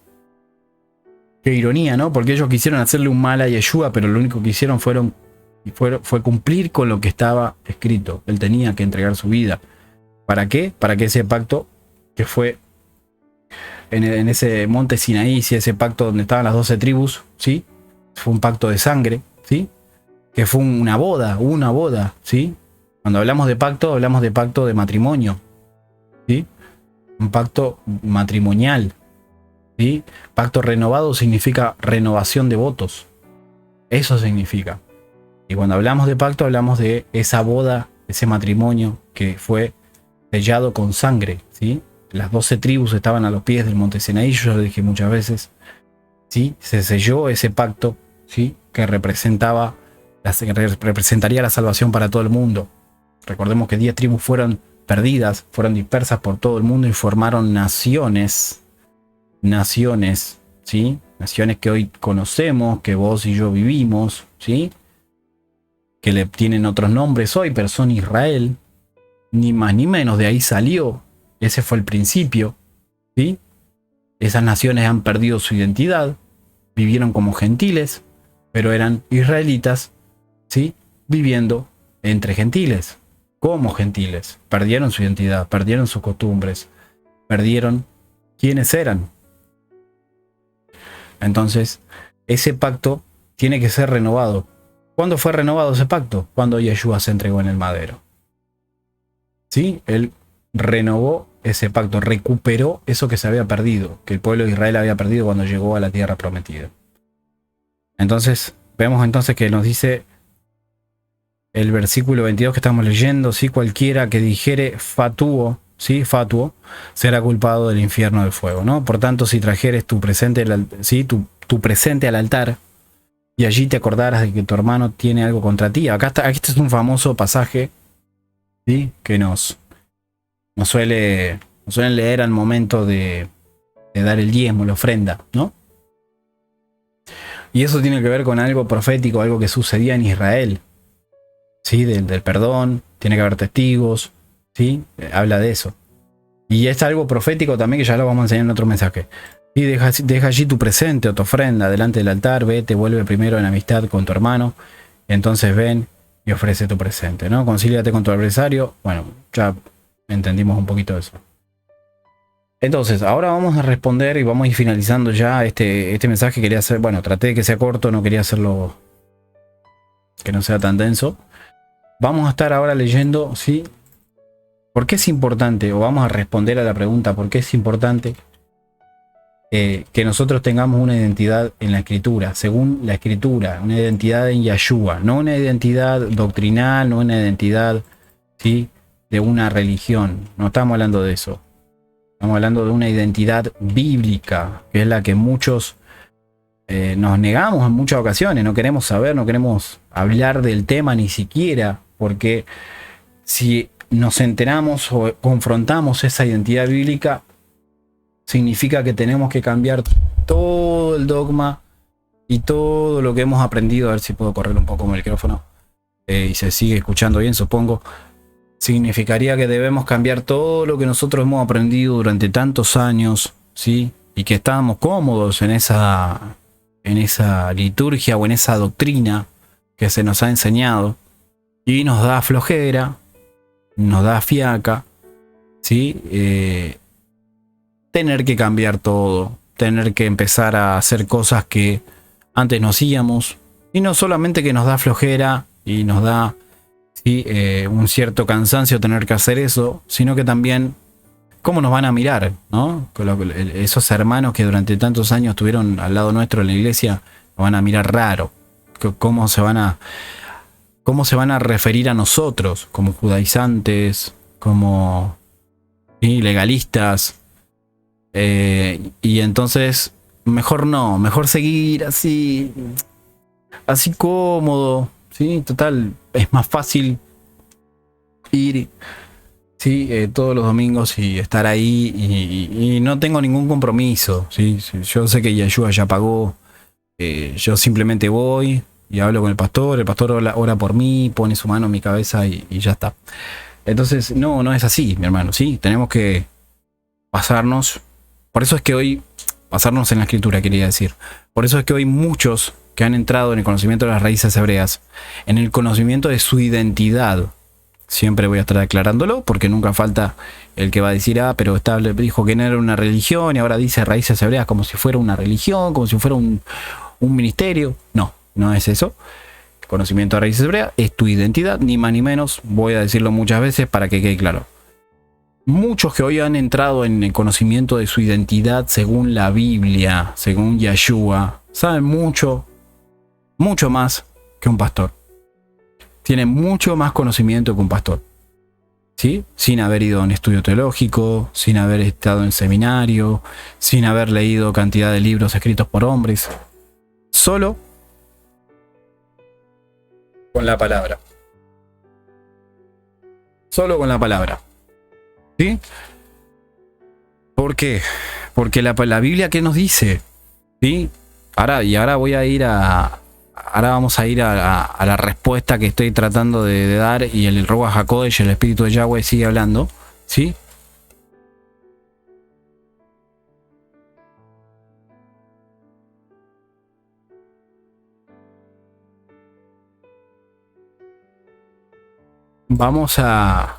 Qué ironía, ¿no? Porque ellos quisieron hacerle un mal a Yahshua, pero lo único que hicieron fue cumplir con lo que estaba escrito. Él tenía que entregar su vida. ¿Para qué? Para que ese pacto que fue en ese monte Sinaí, ¿sí? Ese pacto donde estaban las 12 tribus, ¿sí? Fue un pacto de sangre, ¿sí? Que fue una boda, ¿sí? Cuando hablamos de pacto de matrimonio, ¿sí? Un pacto matrimonial, ¿sí? Pacto renovado significa renovación de votos. Eso significa. Y cuando hablamos de pacto, hablamos de esa boda, ese matrimonio que fue sellado con sangre, ¿sí? Las 12 tribus estaban a los pies del monte Sinaí, yo lo dije muchas veces, ¿sí? Se selló ese pacto, ¿sí? Que representaría la salvación para todo el mundo. Recordemos que 10 tribus fueron perdidas, fueron dispersas por todo el mundo y formaron naciones, ¿sí? Naciones que hoy conocemos, que vos y yo vivimos, ¿sí? Que le tienen otros nombres hoy, pero son Israel. Ni más ni menos, de ahí salió. Ese fue el principio, ¿sí? Esas naciones han perdido su identidad, vivieron como gentiles, pero eran israelitas, ¿sí? Viviendo entre gentiles, como gentiles. Perdieron su identidad, perdieron sus costumbres, perdieron quiénes eran. Entonces, ese pacto tiene que ser renovado. ¿Cuándo fue renovado ese pacto? Cuando Yahshua se entregó en el madero. ¿Sí? Él renovó ese pacto, recuperó eso que se había perdido, que el pueblo de Israel había perdido cuando llegó a la tierra prometida. Entonces, vemos entonces que nos dice el versículo 22 que estamos leyendo, ¿sí? Cualquiera que dijere fatuo, ¿sí? Fatuo, será culpado del infierno del fuego, ¿no? Por tanto, si trajeres tu presente, ¿sí? tu presente al altar, y allí te acordaras de que tu hermano tiene algo contra ti. Aquí este es un famoso pasaje, ¿sí? Que nos suelen leer al momento de dar el diezmo, la ofrenda, ¿no? Y eso tiene que ver con algo profético, algo que sucedía en Israel. ¿sí? Del perdón, tiene que haber testigos, ¿sí? Habla de eso. Y es algo profético también que ya lo vamos a enseñar en otro mensaje. Y deja allí tu presente o tu ofrenda delante del altar, vete, vuelve primero en amistad con tu hermano, entonces ven y ofrece tu presente, ¿no? Concíliate con tu adversario. Bueno, ya entendimos un poquito eso. Entonces, ahora vamos a responder y vamos a ir finalizando ya este mensaje. Quería hacer, bueno, traté de que sea corto, no quería hacerlo que no sea tan denso. Vamos a estar ahora leyendo, ¿sí? ¿Por qué es importante? O vamos a responder a la pregunta, ¿por qué es importante que nosotros tengamos una identidad en la escritura, según la escritura, una identidad en Yahshua, no una identidad doctrinal, no una identidad, ¿sí?, de una religión? No estamos hablando de eso. Estamos hablando de una identidad bíblica, que es la que muchos nos negamos en muchas ocasiones. No queremos saber, no queremos hablar del tema ni siquiera, porque si nos enteramos o confrontamos esa identidad bíblica, significa que tenemos que cambiar todo el dogma y todo lo que hemos aprendido. A ver si puedo correr un poco el micrófono y se sigue escuchando bien, supongo. Significaría que debemos cambiar todo lo que nosotros hemos aprendido durante tantos años, ¿sí? Y que estábamos cómodos en esa liturgia o en esa doctrina que se nos ha enseñado y nos da flojera, nos da fiaca, ¿sí? Tener que cambiar todo, tener que empezar a hacer cosas que antes no hacíamos, y no solamente que nos da flojera y nos da, ¿sí?, un cierto cansancio tener que hacer eso, sino que también cómo nos van a mirar, ¿no? Esos hermanos que durante tantos años estuvieron al lado nuestro en la iglesia nos van a mirar raro. Cómo se van a referir a nosotros como judaizantes, como, ¿sí?, legalistas. Y entonces mejor seguir así cómodo, ¿sí? Total, es más fácil ir, ¿sí?, todos los domingos y estar ahí y no tengo ningún compromiso, ¿sí? Yo sé que Yeshua ya pagó, yo simplemente voy y hablo con el pastor ora por mí, pone su mano en mi cabeza y ya está. Entonces no es así, mi hermano, ¿sí? Tenemos que pasarnos. Por eso es que hoy, pasarnos en la escritura, quería decir. Por eso es que hoy muchos que han entrado en el conocimiento de las raíces hebreas, en el conocimiento de su identidad, siempre voy a estar aclarándolo, porque nunca falta el que va a decir, pero dijo que no era una religión y ahora dice raíces hebreas como si fuera una religión, como si fuera un ministerio. No es eso. El conocimiento de raíces hebreas es tu identidad, ni más ni menos. Voy a decirlo muchas veces para que quede claro. Muchos que hoy han entrado en el conocimiento de su identidad según la Biblia, según Yahshua, saben mucho más que un pastor. Tienen mucho más conocimiento que un pastor, ¿sí? Sin haber ido a un estudio teológico, sin haber estado en seminario, sin haber leído cantidad de libros escritos por hombres. Solo con la palabra. Solo con la palabra. ¿Sí? ¿Por qué? Porque la Biblia, ¿qué nos dice? ¿Sí? Ahora voy a ir ahora vamos a ir a la respuesta que estoy tratando de dar, y el Ruach HaKodesh, el Espíritu de Yahweh, sigue hablando, ¿sí? Vamos a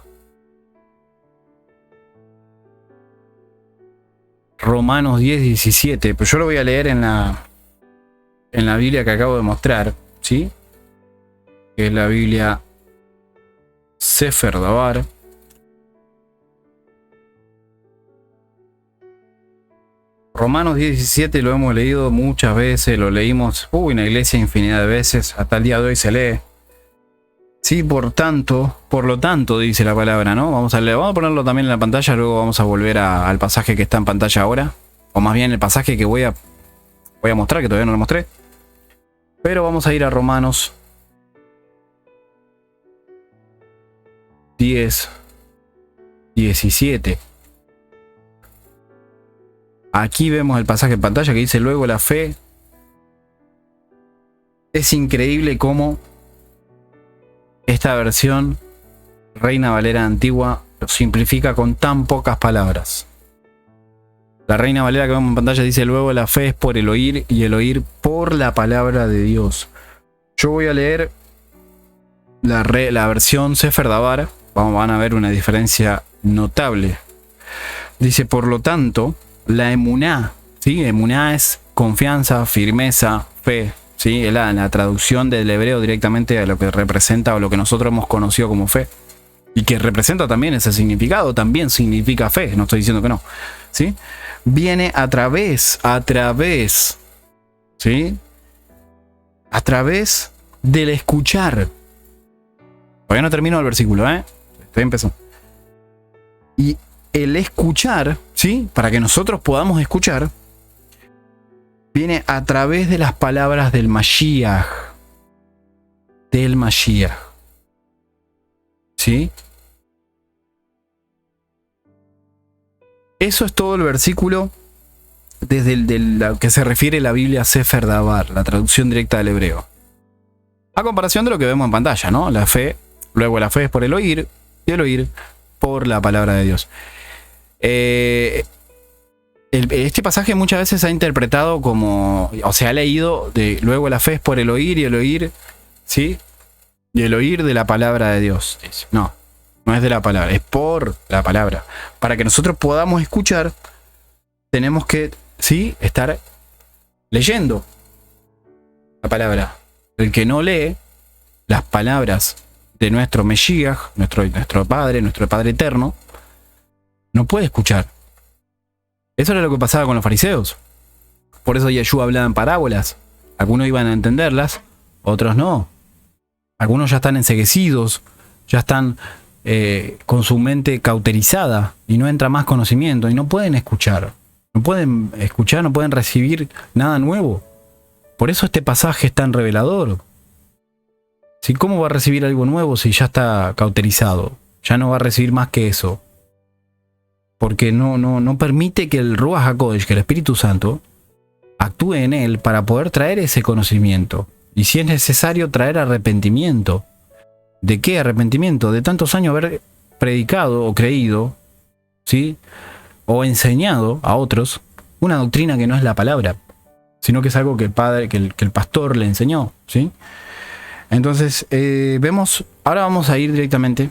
Romanos 10:17, pero yo lo voy a leer en la Biblia que acabo de mostrar, ¿sí? Que es la Biblia Sefer Dabar. Romanos 10:17 lo hemos leído muchas veces, lo leímos en la iglesia infinidad de veces, hasta el día de hoy se lee. Sí, por lo tanto, dice la palabra, ¿no? Vamos a ponerlo también en la pantalla, luego vamos a volver al pasaje que está en pantalla ahora. O más bien el pasaje que voy a mostrar, que todavía no lo mostré. Pero vamos a ir a Romanos 10:17. Aquí vemos el pasaje en pantalla que dice: luego la fe. Es increíble cómo esta versión, Reina Valera antigua, lo simplifica con tan pocas palabras. La Reina Valera que vemos en pantalla dice: luego la fe es por el oír y el oír por la palabra de Dios. Yo voy a leer la versión Sefer Dabar. Van a ver una diferencia notable. Dice: por lo tanto, la emuná, ¿sí? Emuná es confianza, firmeza, fe, ¿sí? Es la traducción del hebreo directamente a lo que representa o lo que nosotros hemos conocido como fe. Y que representa también ese significado, también significa fe, no estoy diciendo que no, ¿sí? Viene a través, ¿sí? A través del escuchar. Todavía no termino el versículo, estoy empezando. Y el escuchar, ¿sí? Para que nosotros podamos escuchar, viene a través de las palabras del Mashiach. Del Mashiach. ¿Sí? Eso es todo el versículo desde lo que se refiere a la Biblia Sefer Dabar, la traducción directa del hebreo. A comparación de lo que vemos en pantalla, ¿no? La fe, luego la fe es por el oír y el oír por la palabra de Dios. Este pasaje muchas veces se ha interpretado como, o se ha leído de luego la fe es por el oír y el oír, ¿sí? Y el oír de la palabra de Dios. No, no es de la palabra, es por la palabra. Para que nosotros podamos escuchar, tenemos que, ¿sí? Estar leyendo la palabra. El que no lee las palabras de nuestro Mesías, nuestro Padre Eterno, no puede escuchar. Eso era lo que pasaba con los fariseos. Por eso Yeshua hablaba en parábolas. Algunos iban a entenderlas, otros no. Algunos ya están enceguecidos, ya están con su mente cauterizada y no entra más conocimiento y no pueden escuchar. No pueden escuchar, no pueden recibir nada nuevo. Por eso este pasaje es tan revelador. ¿Sí? ¿Cómo va a recibir algo nuevo si ya está cauterizado? Ya no va a recibir más que eso. Porque no permite que el Ruach HaKodesh, que el Espíritu Santo, actúe en él para poder traer ese conocimiento. Y si es necesario, traer arrepentimiento. ¿De qué arrepentimiento? De tantos años haber predicado o creído, ¿sí? O enseñado a otros una doctrina que no es la palabra, sino que es algo que el pastor le enseñó, ¿sí? Entonces, ahora vamos a ir directamente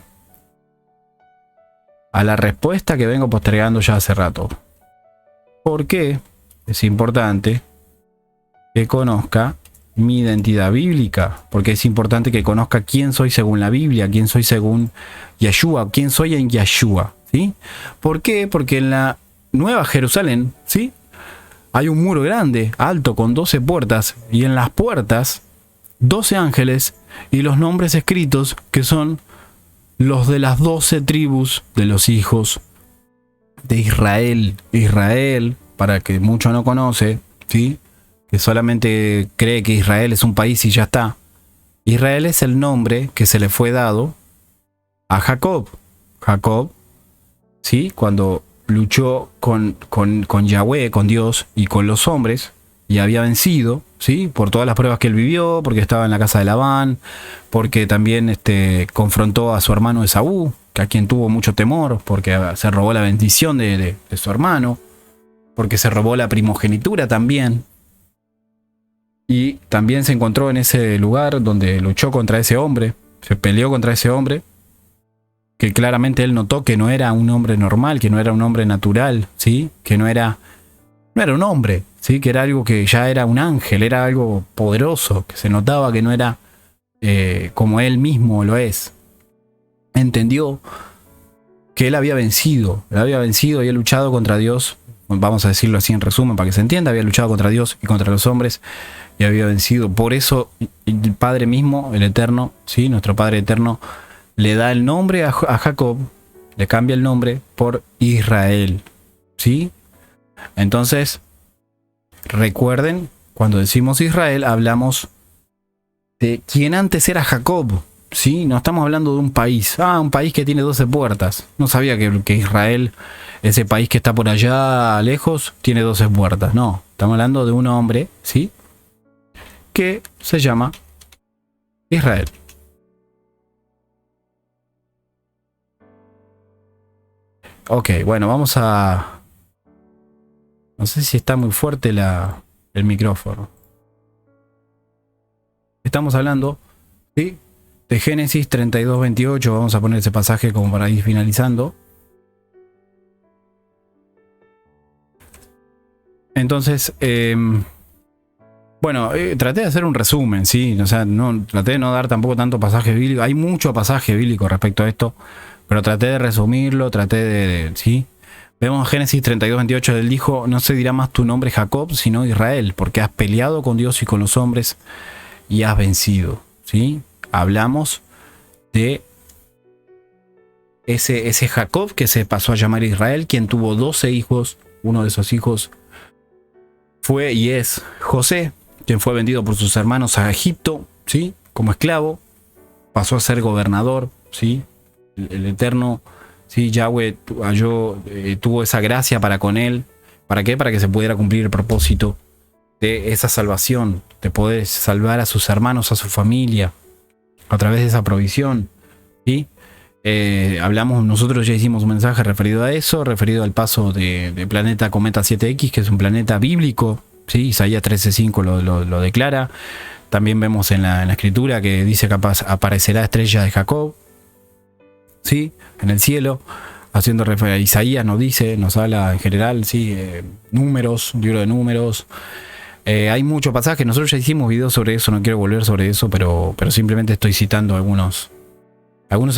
a la respuesta que vengo postergando ya hace rato. ¿Por qué es importante que conozca mi identidad bíblica? Porque es importante que conozca quién soy según la Biblia, quién soy según Yeshua, quién soy en Yeshua, ¿sí? ¿Por qué? Porque en la Nueva Jerusalén, ¿sí? Hay un muro grande, alto, con 12 puertas, y en las puertas 12 ángeles y los nombres escritos que son los de las 12 tribus de los hijos de Israel. Israel, para que mucho no conoce, ¿sí? Que solamente cree que Israel es un país y ya está. Israel es el nombre que se le fue dado a Jacob. Jacob, ¿sí? Cuando luchó con Yahweh, con Dios y con los hombres, y había vencido, ¿sí? Por todas las pruebas que él vivió, porque estaba en la casa de Labán, porque también confrontó a su hermano Esaú, a quien tuvo mucho temor, porque se robó la bendición de su hermano, porque se robó la primogenitura también. Y también se encontró en ese lugar donde luchó contra ese hombre, se peleó contra ese hombre, que claramente él notó que no era un hombre normal, que no era un hombre natural, ¿sí? Que no era un hombre, ¿sí? Que era algo que ya era un ángel, era algo poderoso, que se notaba que no era como él mismo lo es. Entendió que él había vencido y había luchado contra Dios, vamos a decirlo así en resumen para que se entienda, había luchado contra Dios y contra los hombres y había vencido. Por eso el Padre mismo, el Eterno, ¿sí? Nuestro Padre Eterno, le da el nombre a Jacob, le cambia el nombre por Israel, ¿sí? Entonces, recuerden, cuando decimos Israel, hablamos de quien antes era Jacob, ¿sí? No estamos hablando de un país. Un país que tiene 12 puertas. No sabía que Israel, ese país que está por allá lejos, tiene 12 puertas. No, estamos hablando de un hombre, ¿sí? Que se llama Israel. Ok, bueno, vamos a... No sé si está muy fuerte el micrófono. Estamos hablando, ¿sí?, de Génesis 32:28. Vamos a poner ese pasaje como para ir finalizando. Entonces, bueno, traté de hacer un resumen, ¿sí? O sea, no, traté de no dar tampoco tanto pasaje bíblico. Hay mucho pasaje bíblico respecto a esto, pero traté de resumirlo, ¿sí? Vemos Génesis 32:28, él dijo, no se dirá más tu nombre Jacob, sino Israel, porque has peleado con Dios y con los hombres y has vencido, ¿sí? Hablamos de ese Jacob que se pasó a llamar Israel, quien tuvo 12 hijos. Uno de esos hijos fue y es José, quien fue vendido por sus hermanos a Egipto, ¿sí?, como esclavo. Pasó a ser gobernador, ¿sí? El Eterno, ¿sí?, Yahweh tuvo esa gracia para con él. ¿Para qué? Para que se pudiera cumplir el propósito de esa salvación, de poder salvar a sus hermanos, a su familia, a través de esa provisión, ¿sí? Hablamos, nosotros ya hicimos un mensaje referido a eso, referido al paso de planeta Cometa 7X, que es un planeta bíblico, ¿sí? Isaías 13:5 lo declara. También vemos en la escritura que dice que aparecerá estrella de Jacob, ¿sí?, en el cielo, haciendo referencia a Isaías, nos habla en general, ¿sí? Números, libro de números. Hay mucho pasaje, nosotros ya hicimos videos sobre eso, no quiero volver sobre eso, pero simplemente estoy citando algunos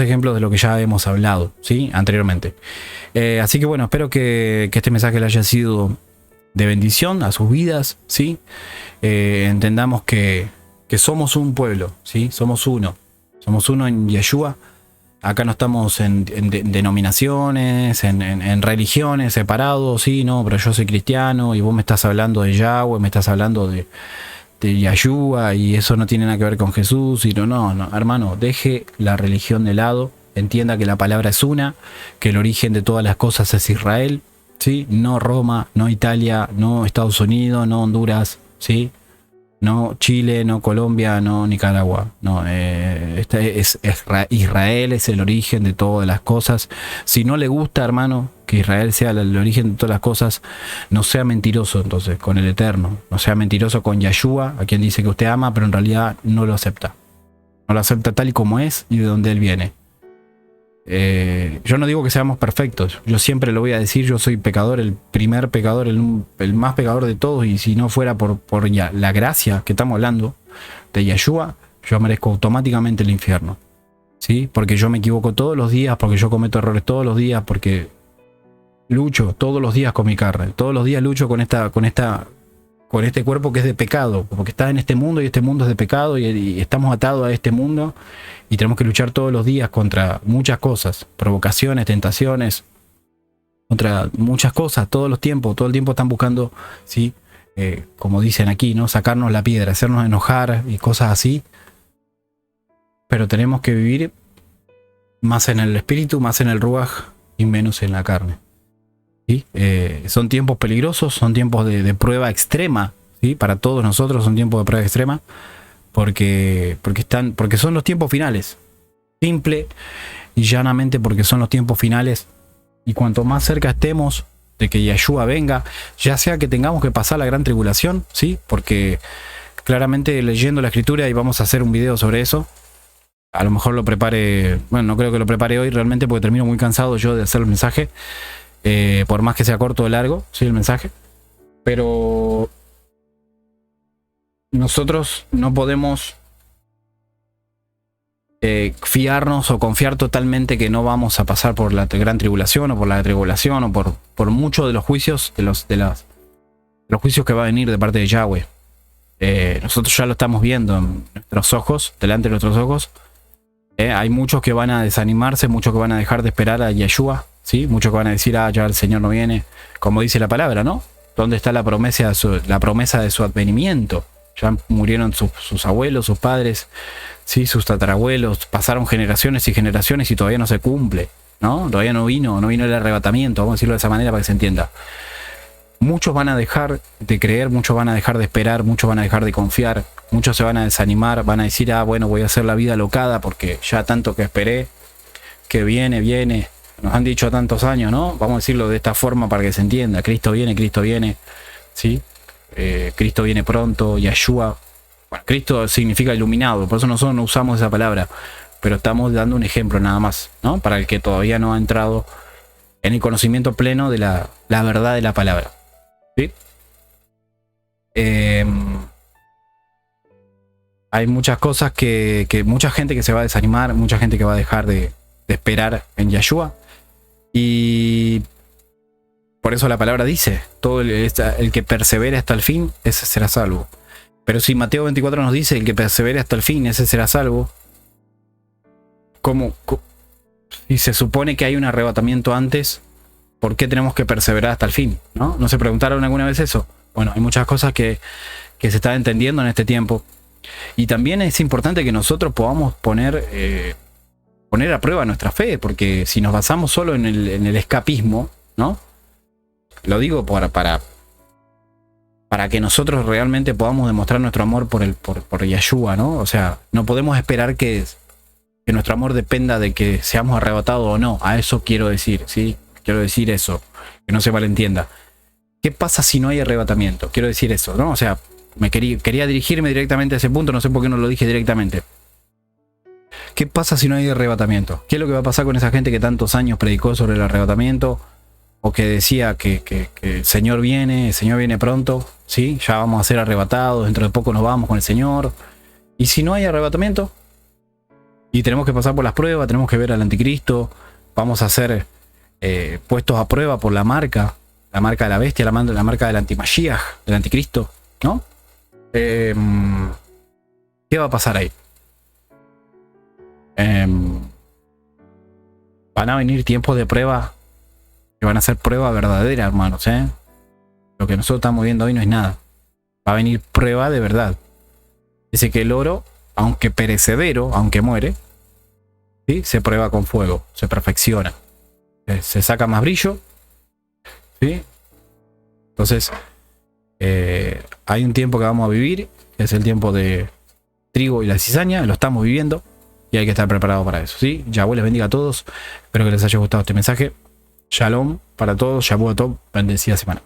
ejemplos de lo que ya hemos hablado, ¿sí?, anteriormente. Así que bueno, espero que este mensaje le haya sido de bendición a sus vidas, ¿sí? Entendamos que somos un pueblo, ¿sí? Somos uno en Yeshua. Acá no estamos en denominaciones, en religiones separados, sí, no, pero yo soy cristiano y vos me estás hablando de Yahweh, me estás hablando de Yeshua y eso no tiene nada que ver con Jesús. Y no, hermano, deje la religión de lado, entienda que la palabra es una, que el origen de todas las cosas es Israel, ¿sí? No Roma, no Italia, no Estados Unidos, no Honduras, ¿sí? No Chile, no Colombia, no Nicaragua. No, Israel es el origen de todas las cosas. Si no le gusta, hermano, que Israel sea el origen de todas las cosas, no sea mentiroso entonces con el Eterno. No sea mentiroso con Yeshua, a quien dice que usted ama, pero en realidad no lo acepta. No lo acepta tal y como es y de donde él viene. Yo no digo que seamos perfectos, yo siempre lo voy a decir, yo soy pecador, el primer pecador, el más pecador de todos, y si no fuera por la gracia que estamos hablando de Yeshua, yo merezco automáticamente el infierno, ¿sí? Porque yo me equivoco todos los días, porque yo cometo errores todos los días, porque lucho todos los días con mi carne, todos los días lucho con este cuerpo que es de pecado, porque está en este mundo y este mundo es de pecado y estamos atados a este mundo y tenemos que luchar todos los días contra muchas cosas, provocaciones, tentaciones, contra muchas cosas, todo el tiempo están buscando, ¿sí? Como dicen aquí, ¿no? Sacarnos la piedra, hacernos enojar y cosas así, pero tenemos que vivir más en el espíritu, más en el ruaj y menos en la carne. ¿Sí? Son tiempos peligrosos, son tiempos de prueba extrema, ¿sí? Para todos nosotros son tiempos de prueba extrema, porque son los tiempos finales, simple y llanamente porque son los tiempos finales, y cuanto más cerca estemos de que Yeshua venga, ya sea que tengamos que pasar la gran tribulación, ¿sí? Porque claramente leyendo la escritura, y vamos a hacer un video sobre eso, a lo mejor lo prepare, bueno, no creo que lo prepare hoy realmente porque termino muy cansado yo de hacer el mensaje. Por más que sea corto o largo, sí, el mensaje, pero nosotros no podemos fiarnos o confiar totalmente que no vamos a pasar por la gran tribulación o por la tribulación o por muchos de los juicios, los juicios que va a venir de parte de Yahweh. Nosotros ya lo estamos viendo en nuestros ojos, delante de nuestros ojos. Hay muchos que van a desanimarse, muchos que van a dejar de esperar a Yeshua, ¿sí? Muchos que van a decir, ya el Señor no viene, como dice la palabra, ¿no? ¿Dónde está la promesa de su advenimiento? Ya murieron sus abuelos, sus padres, ¿sí? Sus tatarabuelos, pasaron generaciones y generaciones y todavía no se cumple, ¿no? Todavía no vino el arrebatamiento, vamos a decirlo de esa manera para que se entienda. Muchos van a dejar de creer, muchos van a dejar de esperar, muchos van a dejar de confiar, muchos se van a desanimar, van a decir, bueno, voy a hacer la vida locada porque ya tanto que esperé, que viene, nos han dicho tantos años, ¿no? Vamos a decirlo de esta forma para que se entienda. Cristo viene, ¿sí? Cristo viene pronto, Yeshua. Bueno, Cristo significa iluminado, por eso nosotros no usamos esa palabra, pero estamos dando un ejemplo nada más, ¿no? Para el que todavía no ha entrado en el conocimiento pleno de la verdad de la palabra, ¿sí? Hay muchas cosas que mucha gente que se va a desanimar, mucha gente que va a dejar de esperar en Yeshua. Y por eso la palabra dice, todo el que persevere hasta el fin, ese será salvo. Pero si Mateo 24 nos dice, el que persevere hasta el fin, ese será salvo, y se supone que hay un arrebatamiento antes, ¿por qué tenemos que perseverar hasta el fin? ¿No se preguntaron alguna vez eso? Bueno, hay muchas cosas que se están entendiendo en este tiempo. Y también es importante que nosotros podamos poner a prueba nuestra fe, porque si nos basamos solo en el escapismo, ¿no? Lo digo para que nosotros realmente podamos demostrar nuestro amor por Yeshua, ¿no? O sea, no podemos esperar que nuestro amor dependa de que seamos arrebatados o no. A eso quiero decir, ¿sí? Quiero decir eso, que no se malentienda. ¿Qué pasa si no hay arrebatamiento? Quiero decir eso, ¿no? O sea, quería dirigirme directamente a ese punto, no sé por qué no lo dije directamente. ¿Qué pasa si no hay arrebatamiento? ¿Qué es lo que va a pasar con esa gente que tantos años predicó sobre el arrebatamiento? O que decía que el Señor viene pronto, ¿sí? Ya vamos a ser arrebatados, dentro de poco nos vamos con el Señor. ¿Y si no hay arrebatamiento? Y tenemos que pasar por las pruebas, tenemos que ver al anticristo, vamos a ser puestos a prueba por la marca de la bestia, la marca del antimashiach, del anticristo, ¿no? ¿Qué va a pasar ahí? Van a venir tiempos de prueba que van a ser prueba verdadera, hermanos, ¿eh? Lo que nosotros estamos viendo hoy no es nada. Va a venir prueba de verdad. Dice que el oro, aunque perecedero, aunque muere, ¿sí? Se prueba con fuego, se perfecciona, se saca más brillo, ¿sí? Entonces hay un tiempo que vamos a vivir, es el tiempo de trigo y la cizaña, lo estamos viviendo y hay que estar preparado para eso, ¿sí? Yahweh les bendiga a todos, espero que les haya gustado este mensaje. Shalom para todos, Shavuot Tov, bendecida semana.